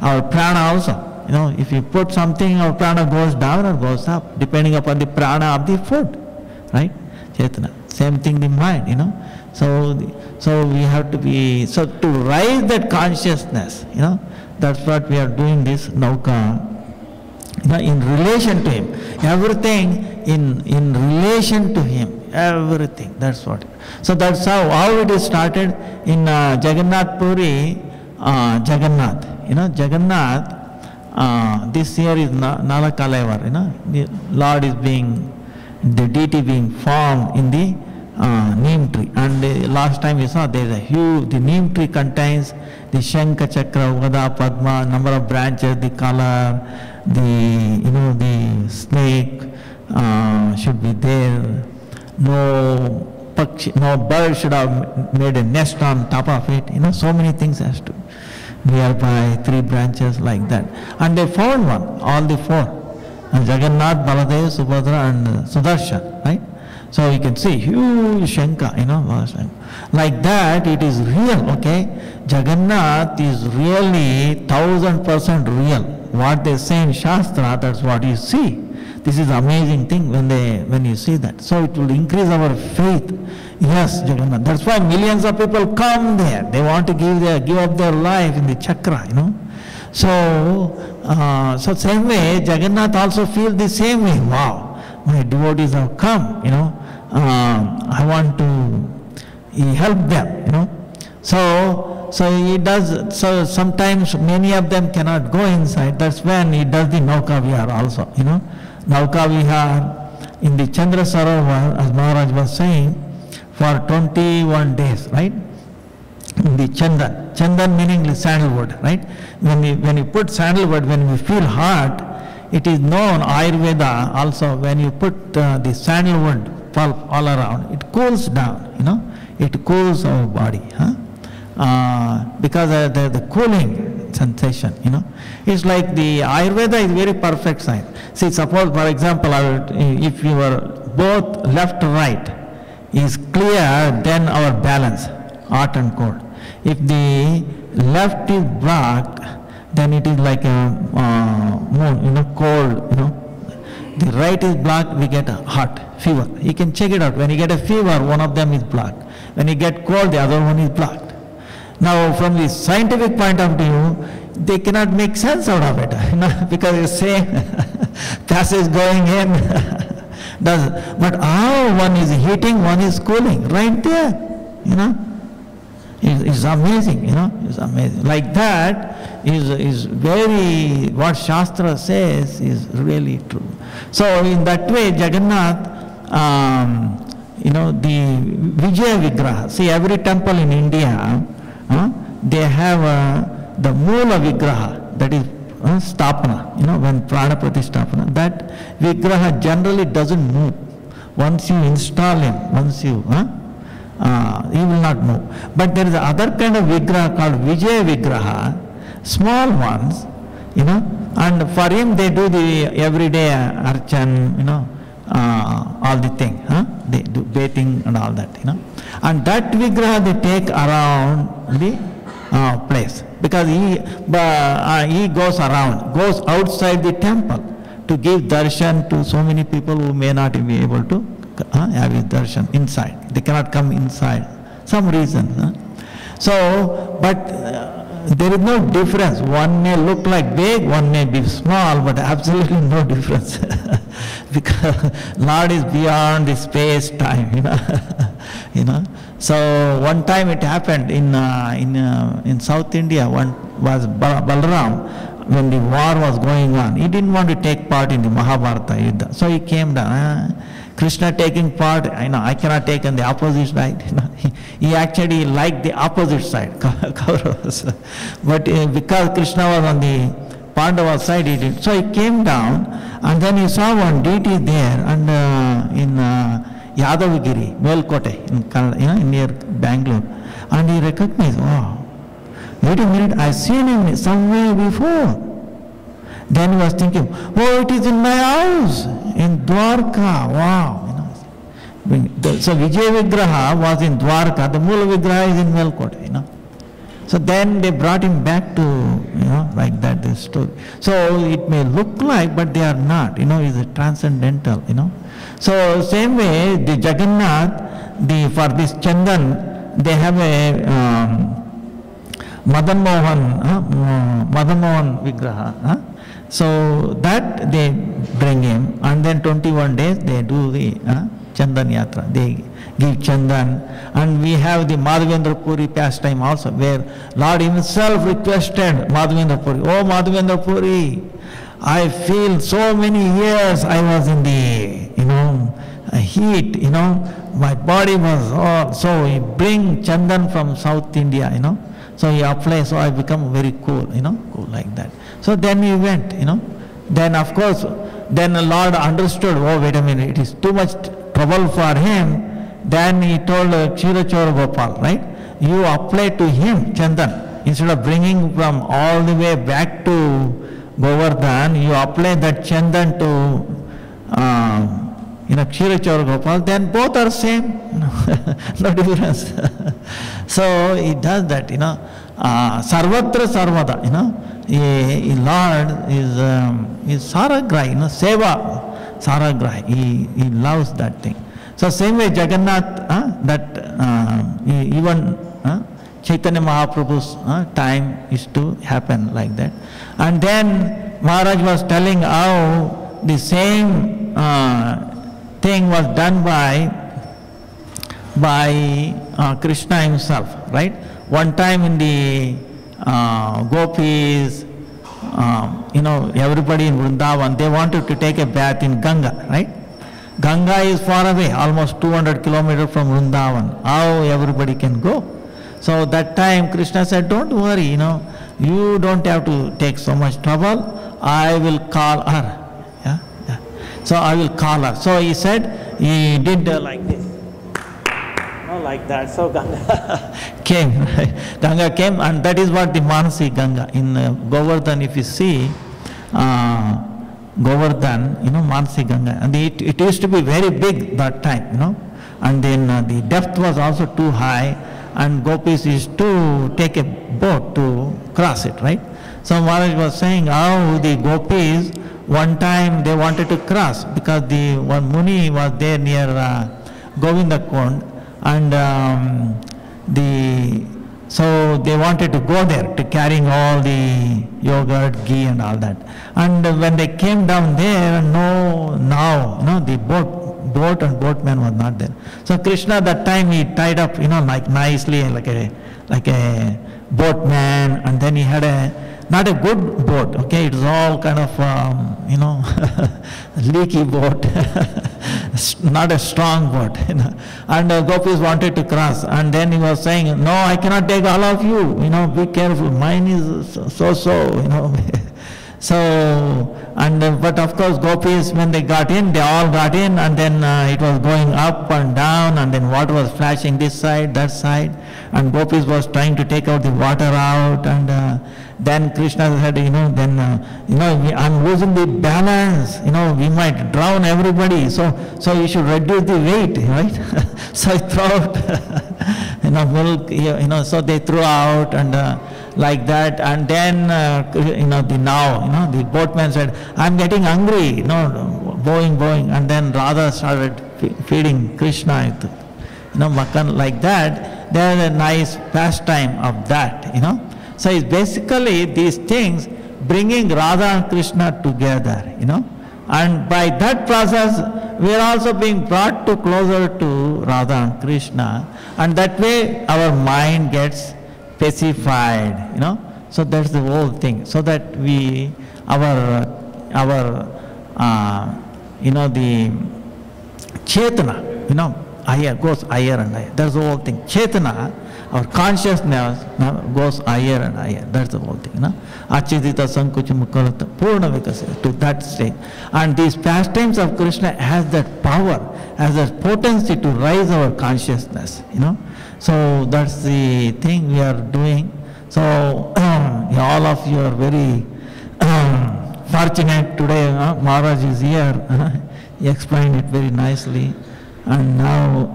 Our prana also. If you put something, our prana goes down or goes up, depending upon the prana of the food, right? Chetana. Same thing the mind, So we have to be, so to rise that consciousness, that's what we are doing this Nauka, in relation to him. Everything in relation to him. Everything. That's what. So that's how it is started in Jagannath Puri. Jagannath. Jagannath. This year is Nalakalevar. The Lord is the deity being formed in the neem tree. And last time we saw there is a huge. The neem tree contains the Shankha, Chakra, Gada, Padma, number of branches, the color, the snake should be there. No bird should have made a nest on top of it. So many things has to nearby, 3 branches like that. And they found one, all the 4. Jagannath, Baladev, Subhadra and Sudarshan, right? So you can see huge Shankha, like that it is real, okay? Jagannath is really 1000% real. What they say in Shastra, that's what you see. This is amazing thing when you see that. So it will increase our faith. Yes, Jagannath. That's why millions of people come there. They want to give up their life in the chakra, So same way, Jagannath also feels the same way. Wow, my devotees have come, I want to help them, So he does. So sometimes many of them cannot go inside. That's when he does the Nauka Vihar also. Nauka Vihar in the Chandra Sarovar, as Maharaj was saying, for 21 days, right? In the Chandan meaning sandalwood, right? When you put sandalwood, when we feel hot, it is known Ayurveda also. When you put the sandalwood pulp all around, it cools down. It cools our body, because the cooling sensation, It's like the Ayurveda is very perfect science. See, suppose, for example, if you were both left or right is clear, then our balance, hot and cold. If the left is black, then it is like a moon, cold, The right is black, we get a hot, fever. You can check it out. When you get a fever, one of them is black. When you get cold, the other one is black. Now, from the scientific point of view, they cannot make sense out of it, because it's same passage going in. But how one is heating, one is cooling, right there, It's amazing, it's amazing. Like that is very, what Shastra says is really true. So in that way, Jagannath, the Vijaya Vigraha. See, every temple in India, they have the Moola Vigraha, that is Stapana, when Prana Pratistapana. That Vigraha generally doesn't move. Once you install him, he will not move. But there is other kind of Vigraha called Vijaya Vigraha, small ones, and for him they do the everyday archan, all the thing, they do bathing and all that, And that Vigraha they take around the place, because he goes outside the temple to give darshan to so many people who may not be able to have his darshan inside. They cannot come inside, some reason. So, but there is no difference. One may look like big, one may be small, but absolutely no difference. Because Lord is beyond the space, time, So one time it happened in South India. One was Balaram, when the war was going on. He didn't want to take part in the Mahabharata Yuddha. So he came down. Krishna taking part, I cannot take on the opposite side. He actually liked the opposite side, Kauravas. But because Krishna was on the Pandava side, he did. So he came down, and then he saw one deity there, and Yadavagiri, Melkote, in Kannada, near Bangalore. And he recognized, wow, wait a minute, I've seen him somewhere before. Then he was thinking, oh, it is in my house, in Dwarka, wow. So Vijay Vigraha was in Dwarka, the Mula Vigraha is in Melkote, So then they brought him back to, like that, this story. So it may look like, but they are not, it's a transcendental, So same way, the Jagannath, for this Chandan, they have a Madan Mohan Vigraha. So that they bring him, and then 21 days they do the Chandan Yatra. They give Chandan, and we have the Madhavendra Puri pastime also, where Lord himself requested Madhavendra Puri, oh Madhavendra Puri, I feel so many years I was in the, heat, my body was all, so he bring Chandan from South India, so he applies, so I become very cool, cool like that. So then he went, then of course, then the Lord understood, oh wait a minute, it is too much trouble for him. Then he told Kshirachora Gopal, right, you apply to him Chandan, instead of bringing from all the way back to Govardhan, you apply that Chandan to Kshirachora Gopal, then both are same, no difference. So he does that, Sarvatra Sarvada, Lord is Saragrahi, Seva Saragrahi, he loves that thing. So same way Jagannath, even Chaitanya Mahaprabhu's time is to happen like that. And then Maharaj was telling how the same thing was done by Krishna himself, right? One time in the Gopis, everybody in Vrindavan, they wanted to take a bath in Ganga, right? Ganga is far away, almost 200 kilometers from Vrindavan. How everybody can go? So that time Krishna said, don't worry, you don't have to take so much trouble. I will call her. So I will call her. So he said, he did like this. Like that. So Ganga came. Ganga came, and that is what the Manasi Ganga. In Govardhan, if you see, Govardhan, Manasi Ganga. And it used to be very big that time, And then the depth was also too high, and gopis used to take a boat to cross it, right? So Maharaj was saying how the gopis, one time they wanted to cross, because the one Muni was there near Govindakund, and so they wanted to go there to carrying all the yogurt, ghee and all that. And when they came down there, the boat and boatman was not there. So Krishna that time he tied up, like nicely like a boatman, and then he had not a good boat, okay, it was all kind of, leaky boat, not a strong boat, and gopis wanted to cross, and then he was saying, no, I cannot take all of you, be careful, mine is so, So, but of course gopis, when they got in, they all got in, and then it was going up and down, and then water was flashing this side, that side, and gopis was trying to take out the water out, and then Krishna said, I'm losing the balance, we might drown everybody, so you should reduce the weight, right? So he threw out, milk, so they threw out, and like that, and then the boatman said, I'm getting hungry, bowing, and then Radha started feeding Krishna, makan, like that. There's a nice pastime of that, So it's basically these things bringing Radha and Krishna together, and by that process we are also being brought to closer to Radha and Krishna, and that way our mind gets pacified, So that's the whole thing. So that the Chetana, higher goes higher and higher. That's the whole thing. Chetana, our consciousness goes higher and higher. That's the whole thing. Achidita sankucham karata purna vikasya, to that stage. And these pastimes of Krishna has that power, has that potency to raise our consciousness. So that's the thing we are doing. So all of you are very fortunate today. Maharaj is here. He explained it very nicely. And now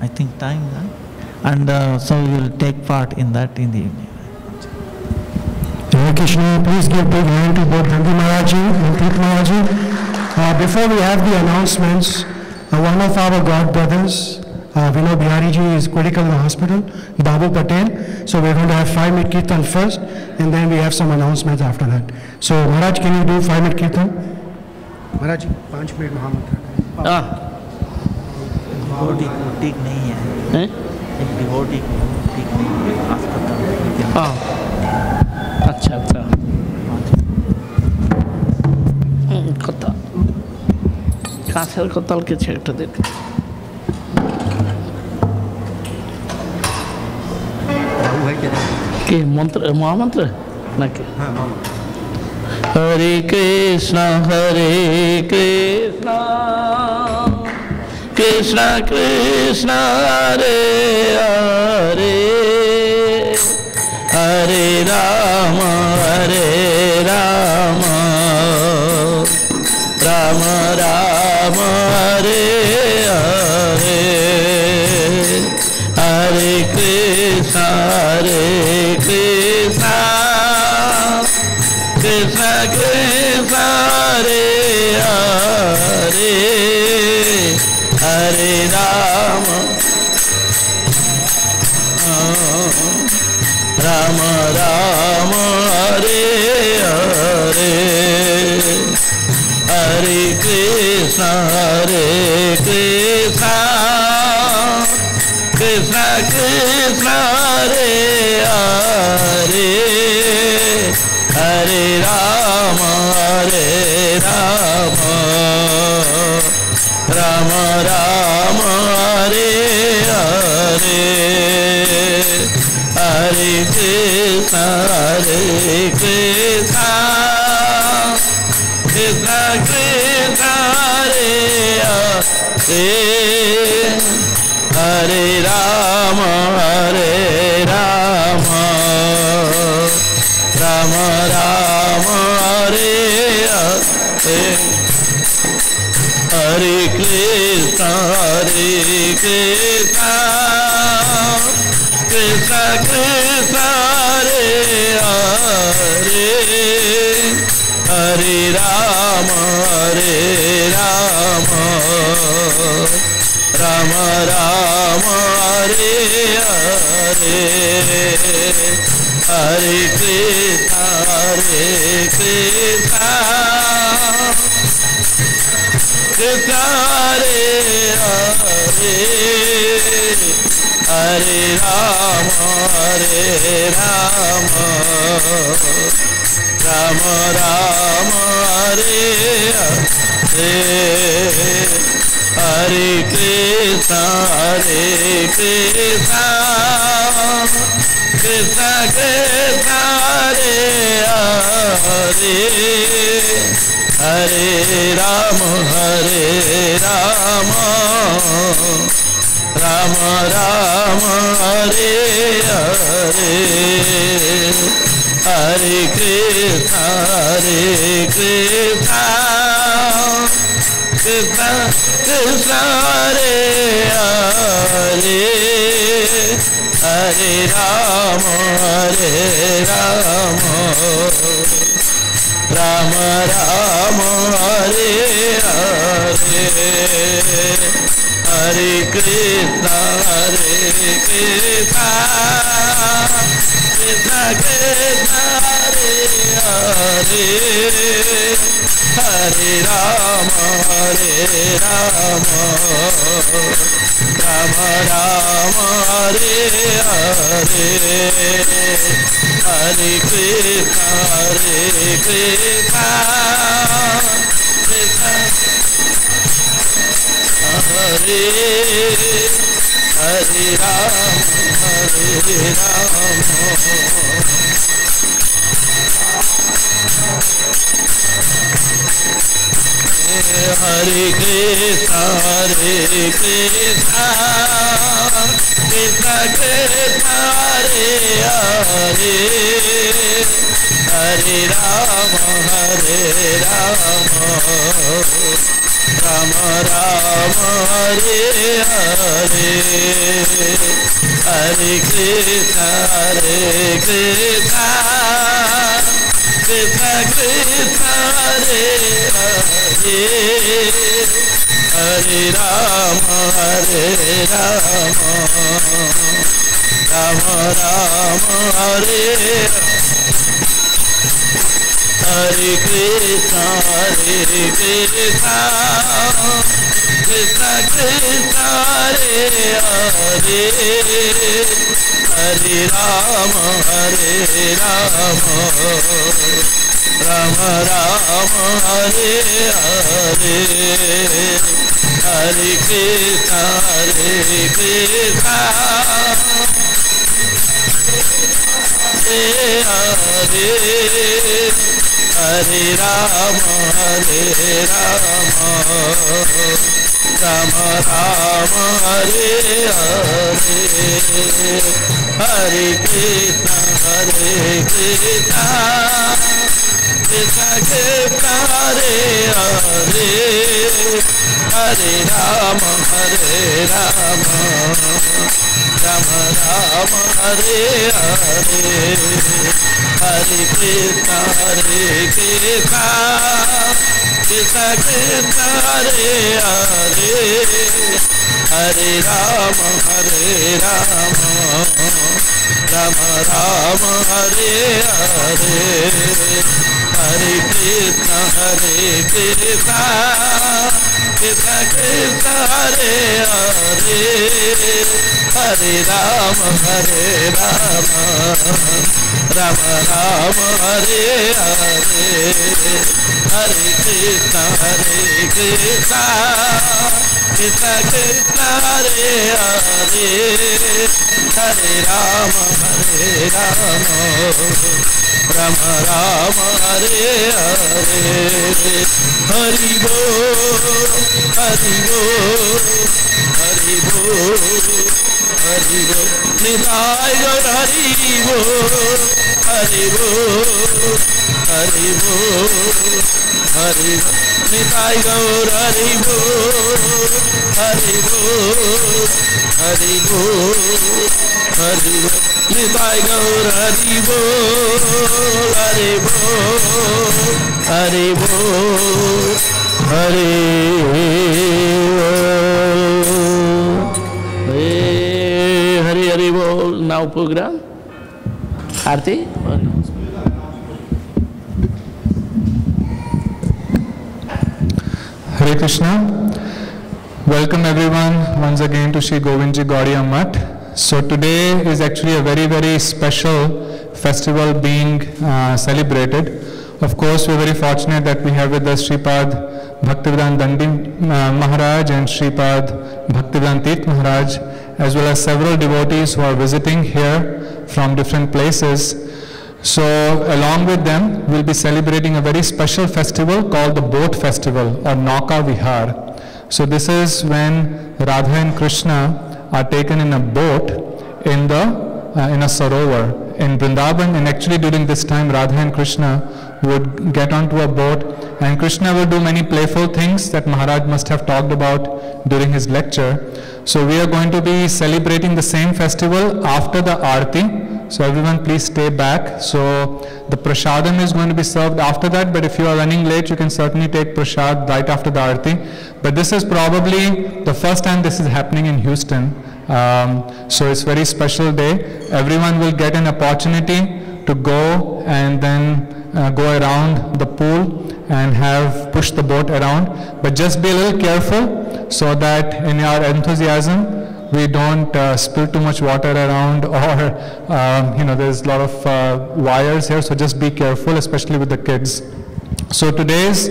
I think time, and so we will take part in that in the evening. Hare Krishna, please give big hand to both Nandi Maharaji and Preet Maharaji. Before we have the announcements, one of our god brothers, Vinod Bihari ji, is critical in the hospital, Babu Patel. So we're going to have 5-minute kirtan first, and then we have some announcements after that. So Maharaj, can you do 5-minute kirtan? Maharaj, 5 minute Mahamudra. Devotee को ठीक नहीं है, एक devotee को ठीक नहीं है अस्पताल में। अच्छा अच्छा कताल कासेर कताल के छेट देख के मंत्र महामंत्र ना के हरे कृष्णा कृष्णा कृष्णा हरे हरे हरे राम राम राम हरे हरे हरे कृष्णा कृष्णा कृष्णा हरे हरे हरे राम राम हरे हरे हरे कृष्णा कृष्णा कृष्णा हरे हरे हरे राम राम हरे हरे हरे कृष्णा कृष्णा कृष्णा हरे हरे हरे राम राम हरे हरे हरे कृष्णा कृष्णा कृष्णा हरे हरे हरे राम राम हरे हरे हरे कृष्णा कृष्णा कृष्णा हरे हरे हरे राम राम हरे हरे हरे कृष्णा कृष्णा कृष्णा हरे हरे हरे राम राम हरे हरे हरे कृष्णा कृष्णा कृष्णा हरे हरे हरे राम राम हरे हरे हरे कृष्णा कृष्णा कृष्णा हरे हरे हरे राम राम हरे हरे हरे कृष्णा कृष्णा कृष्णा हरे Hare Ram, Hare Hare Krishna, Krishna Krishna, Hare Hare, Hare Ram, Rama Rama, Hare Hare, Hare Krishna, Krishna Krishna, Krishna, Hare Hare, Hare Rama, Rama Rama, Hare Hare Krishna, Krishna Krishna, Krishna, Hare Hare, Hare Rama, Rama Rama, Hare Hare, Hare Krishna, Krishna Hare Hare, Hare Rama, Rama Rama, Hare Hare, Hare Krishna, Krishna Krishna, Hare Hare, Hare Rama, Rama Rama, Hare Hare, Hare Krishna, Krishna Krishna, Krishna, Hare Hare, Hare Rama, Rama Rama, Hare Hare, Hare Krishna, Krishna Krishna, Krishna, Hare Hare, Hare Rama, Rama Rama, Hare Hare, Hare Krishna, Krishna Krishna, Krishna, Hare Hare, Hare Rama, Rama Rama, Hare Hare, Hari Bol, Hari Bol, Hari Bol, Hari Bol, Nithai Gaur Hari Bol, Hari Bol, Hari Bol, Hari Bol, Nithai Gaur Hari Bol, Hari Bol, Hari Bol, Hari Bol, Nithai Gaur Hari Bol, Hari Bol, Hari Bol, Hari Bol, Hari Bol. Now program. Aarti. Hare Krishna. Welcome everyone once again to Shri Govindji Gaudiya Math. So today is actually a very, very special festival being celebrated. Of course, we're very fortunate that we have with us Sripad Bhaktivedanta Dandi Maharaj and Sripad Bhaktivedanta Tirth Maharaj, as well as several devotees who are visiting here from different places. So along with them, we'll be celebrating a very special festival called the Boat Festival or Nauka Vihar. So this is when Radha and Krishna are taken in a boat in a sarovar in Vrindavan, and actually during this time Radha and Krishna would get onto a boat and Krishna would do many playful things that Maharaj must have talked about during his lecture. So we are going to be celebrating the same festival after the Aarti. So everyone please stay back. So the prasadam is going to be served after that, but if you are running late, you can certainly take prasad right after the Aarti. But this is probably the first time this is happening in Houston. So it's a very special day. Everyone will get an opportunity to go and then go around the pool and push the boat around. But just be a little careful so that in our enthusiasm, we don't spill too much water around, or there's a lot of wires here, so just be careful, especially with the kids. So today's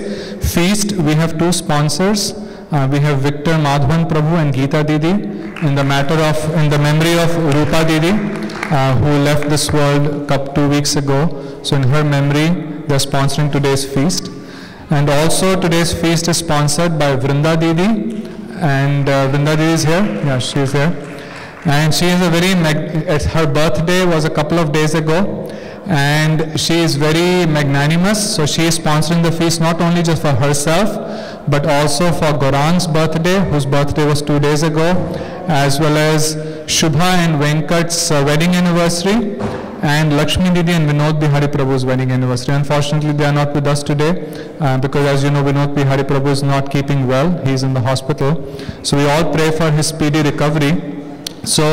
feast, we have two sponsors. We have Victor Madhavan Prabhu and Geeta Didi in the memory of Rupa Didi, who left this world 2 weeks ago. So in her memory, they are sponsoring today's feast. And also today's feast is sponsored by Vrinda Didi, and Vrinda Didi is here. Yeah, she is here. And she is her birthday was a couple of days ago, and she is very magnanimous. So she is sponsoring the feast not only just for herself, but also for Gaurang's birthday, whose birthday was 2 days ago, as well as Shubha and Venkat's wedding anniversary, and Lakshmi Didi and Vinod Bihari Prabhu's wedding anniversary. Unfortunately, they are not with us today because, as you know, Vinod Bihari Prabhu is not keeping well. He is in the hospital. So we all pray for his speedy recovery. So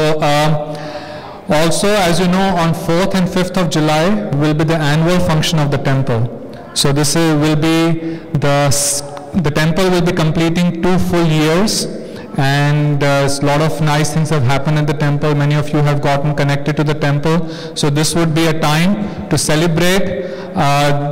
also, as you know, on 4th and 5th of July will be the annual function of the temple. So this will be the temple will be completing 2 full years. And a lot of nice things have happened at the temple. Many of you have gotten connected to the temple. So this would be a time to celebrate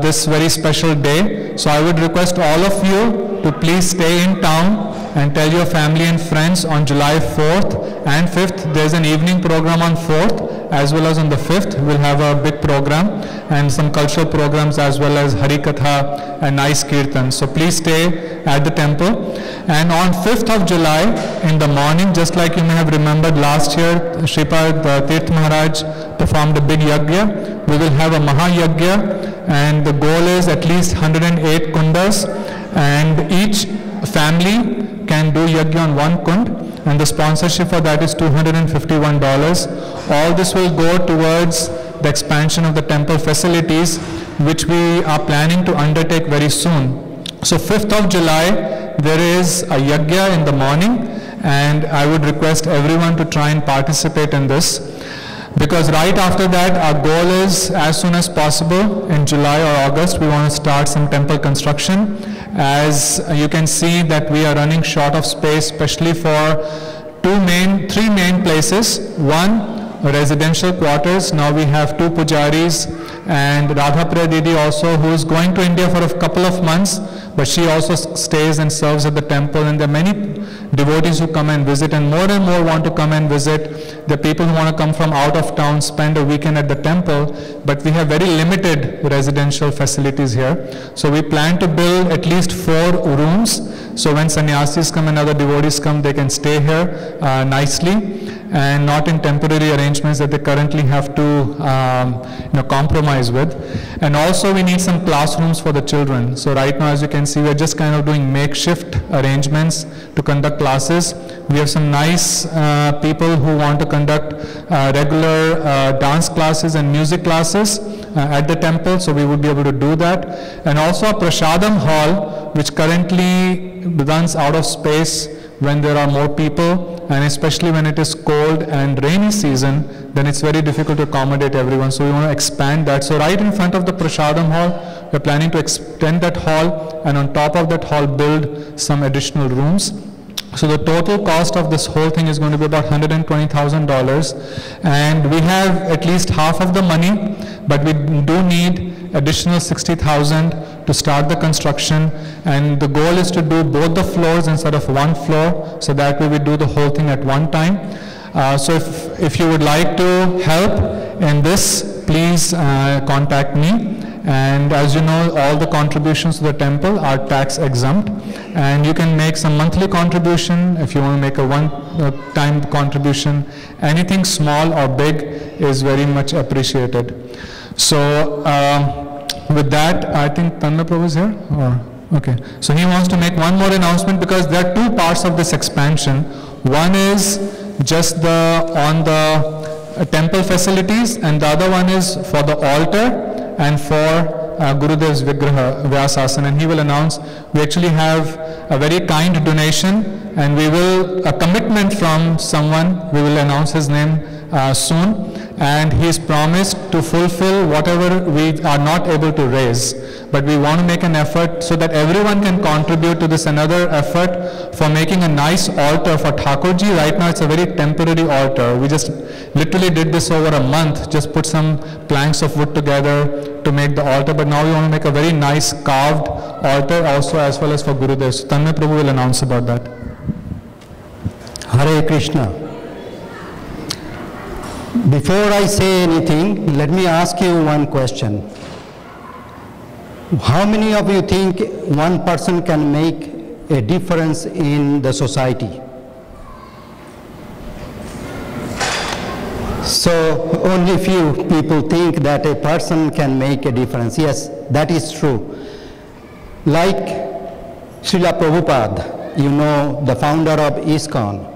this very special day. So I would request all of you to please stay in town and tell your family and friends on July 4th and 5th. There's an evening program on 4th as well as on the 5th. We'll have a big program and some cultural programs as well as Hari Katha and nice Kirtan. So please stay at the temple. And on 5th of July in the morning, just like you may have remembered last year, Shripad Tirth Maharaj performed a big yajna. We will have a Maha Yajna, and the goal is at least 108 kundas, and each family can do yajna on 1 kund, and the sponsorship for that is $251. All this will go towards the expansion of the temple facilities, which we are planning to undertake very soon. So 5th of July, there is a yajna in the morning, and I would request everyone to try and participate in this, because right after that our goal is, as soon as possible in July or August, we want to start some temple construction. As you can see that we are running short of space, especially for 3 main places. One, residential quarters. Now we have 2 pujaris, and Radhapriya Didi also, who is going to India for a couple of months, but she also stays and serves at the temple, and there are many devotees who come and visit, and more want to come and visit. There are people who want to come from out of town, spend a weekend at the temple, but we have very limited residential facilities here. So we plan to build at least 4 rooms, so when sannyasis come and other devotees come, they can stay here nicely, and not in temporary arrangements that they currently have to compromise with. And also we need some classrooms for the children. So right now, as you can see, we're just kind of doing makeshift arrangements to conduct classes. We have some nice people who want to conduct regular dance classes and music classes at the temple, so we would be able to do that. And also a Prashadam hall, which currently runs out of space when there are more people, and especially when it is cold and rainy season, then it's very difficult to accommodate everyone. So we want to expand that. So right in front of the Prashadam hall, we're planning to extend that hall, and on top of that hall build some additional rooms. So the total cost of this whole thing is going to be about $120,000, and we have at least half of the money, but we do need additional $60,000 to start the construction, and the goal is to do both the floors instead of 1 floor, so that way we do the whole thing at one time. So if you would like to help in this, please contact me. And as you know, all the contributions to the temple are tax exempt, and you can make some monthly contribution. If you want to make a one-time contribution, anything small or big is very much appreciated. So with that, I think Tanmay Prabhu is here? Okay. So he wants to make one more announcement, because there are 2 parts of this expansion. One is just on the temple facilities, and the other one is for the altar and for Gurudev's Vigraha, Vyasasana, and he will announce. We actually have a very kind donation, and a commitment from someone. We will announce his name soon, and he is promised to fulfill whatever we are not able to raise. But we want to make an effort so that everyone can contribute to this. Another effort for making a nice altar for Thakurji. Right now it's a very temporary altar. We just literally did this over a month, just put some planks of wood together to make the altar, but now we want to make a very nice carved altar also as well as for Gurudev. So Tanmay Prabhu will announce about that. Hare Krishna. Before I say anything, let me ask you one question. How many of you think one person can make a difference in the society? So only few people think that a person can make a difference. Yes, that is true. Like Srila Prabhupada, you know, the founder of ISKCON,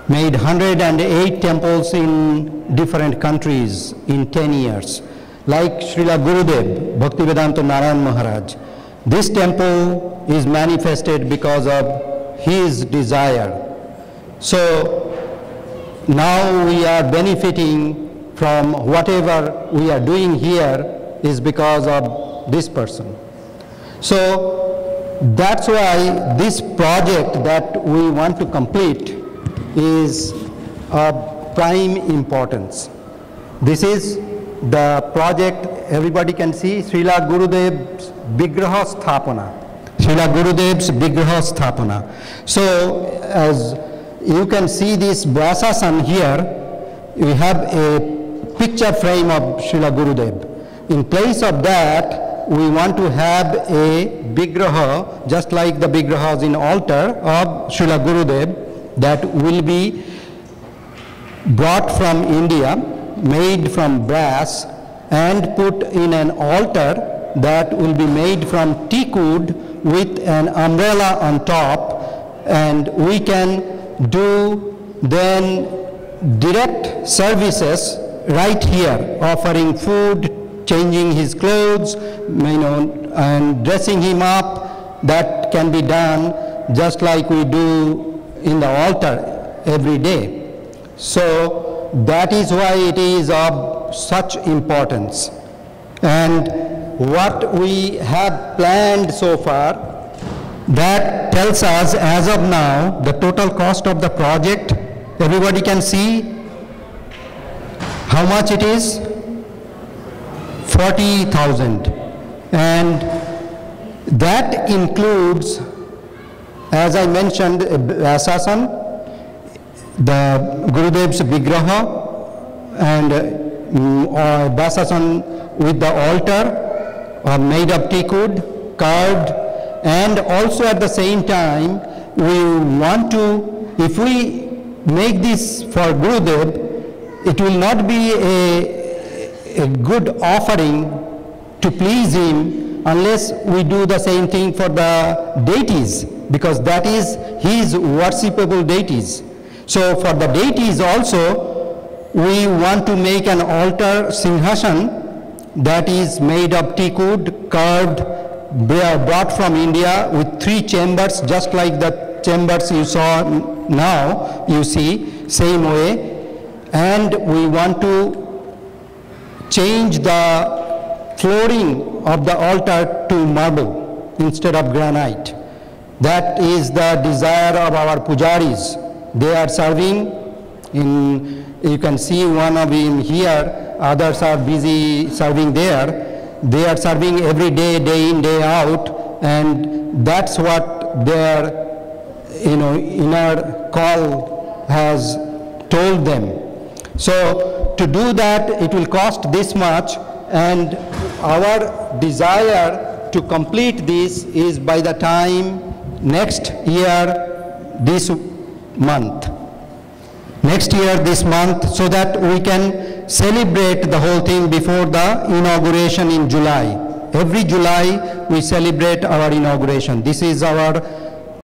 made 108 temples in different countries in 10 years. Like Srila Gurudev, Bhaktivedanta Narayan Maharaj, this temple is manifested because of his desire. So now we are benefiting from whatever we are doing here is because of this person. So that's why this project that we want to complete is of prime importance. This is the project, everybody can see, Srila Gurudev's Vigraha Sthapana. Srila Gurudev's Vigraha Sthapana. So as you can see this Vyasasan here, we have a picture frame of Srila Gurudev. In place of that, we want to have a Vigraha, just like the Vigrahas in altar of Srila Gurudev, that will be brought from India, made from brass, and put in an altar that will be made from teak wood with an umbrella on top, and we can do then direct services right here, offering food, changing his clothes, and dressing him up. That can be done just like we do in the altar every day. So that is why it is of such importance. And what we have planned so far, that tells us as of now the total cost of the project. Everybody can see how much it is? 40,000. And that includes, as I mentioned, Vyasasan, the Gurudev's Vigraha, and Vyasasan with the altar made of teak wood, carved, and also at the same time we want to, if we make this for Gurudev, it will not be a good offering to please him unless we do the same thing for the deities, because that is his worshipable deities. So for the deities also, we want to make an altar Singhasan that is made of teak wood, carved, brought from India with 3 chambers, just like the chambers you saw now, you see, same way. And we want to change the flooring of the altar to marble instead of granite. That is the desire of our pujaris. They are serving in, you can see one of them here, others are busy serving there. They are serving every day, day in, day out, and that's what their inner call has told them. So to do that, it will cost this much, and our desire to complete this is by the time next year, this month. Next year, this month, so that we can celebrate the whole thing before the inauguration in July. Every July, we celebrate our inauguration. This is our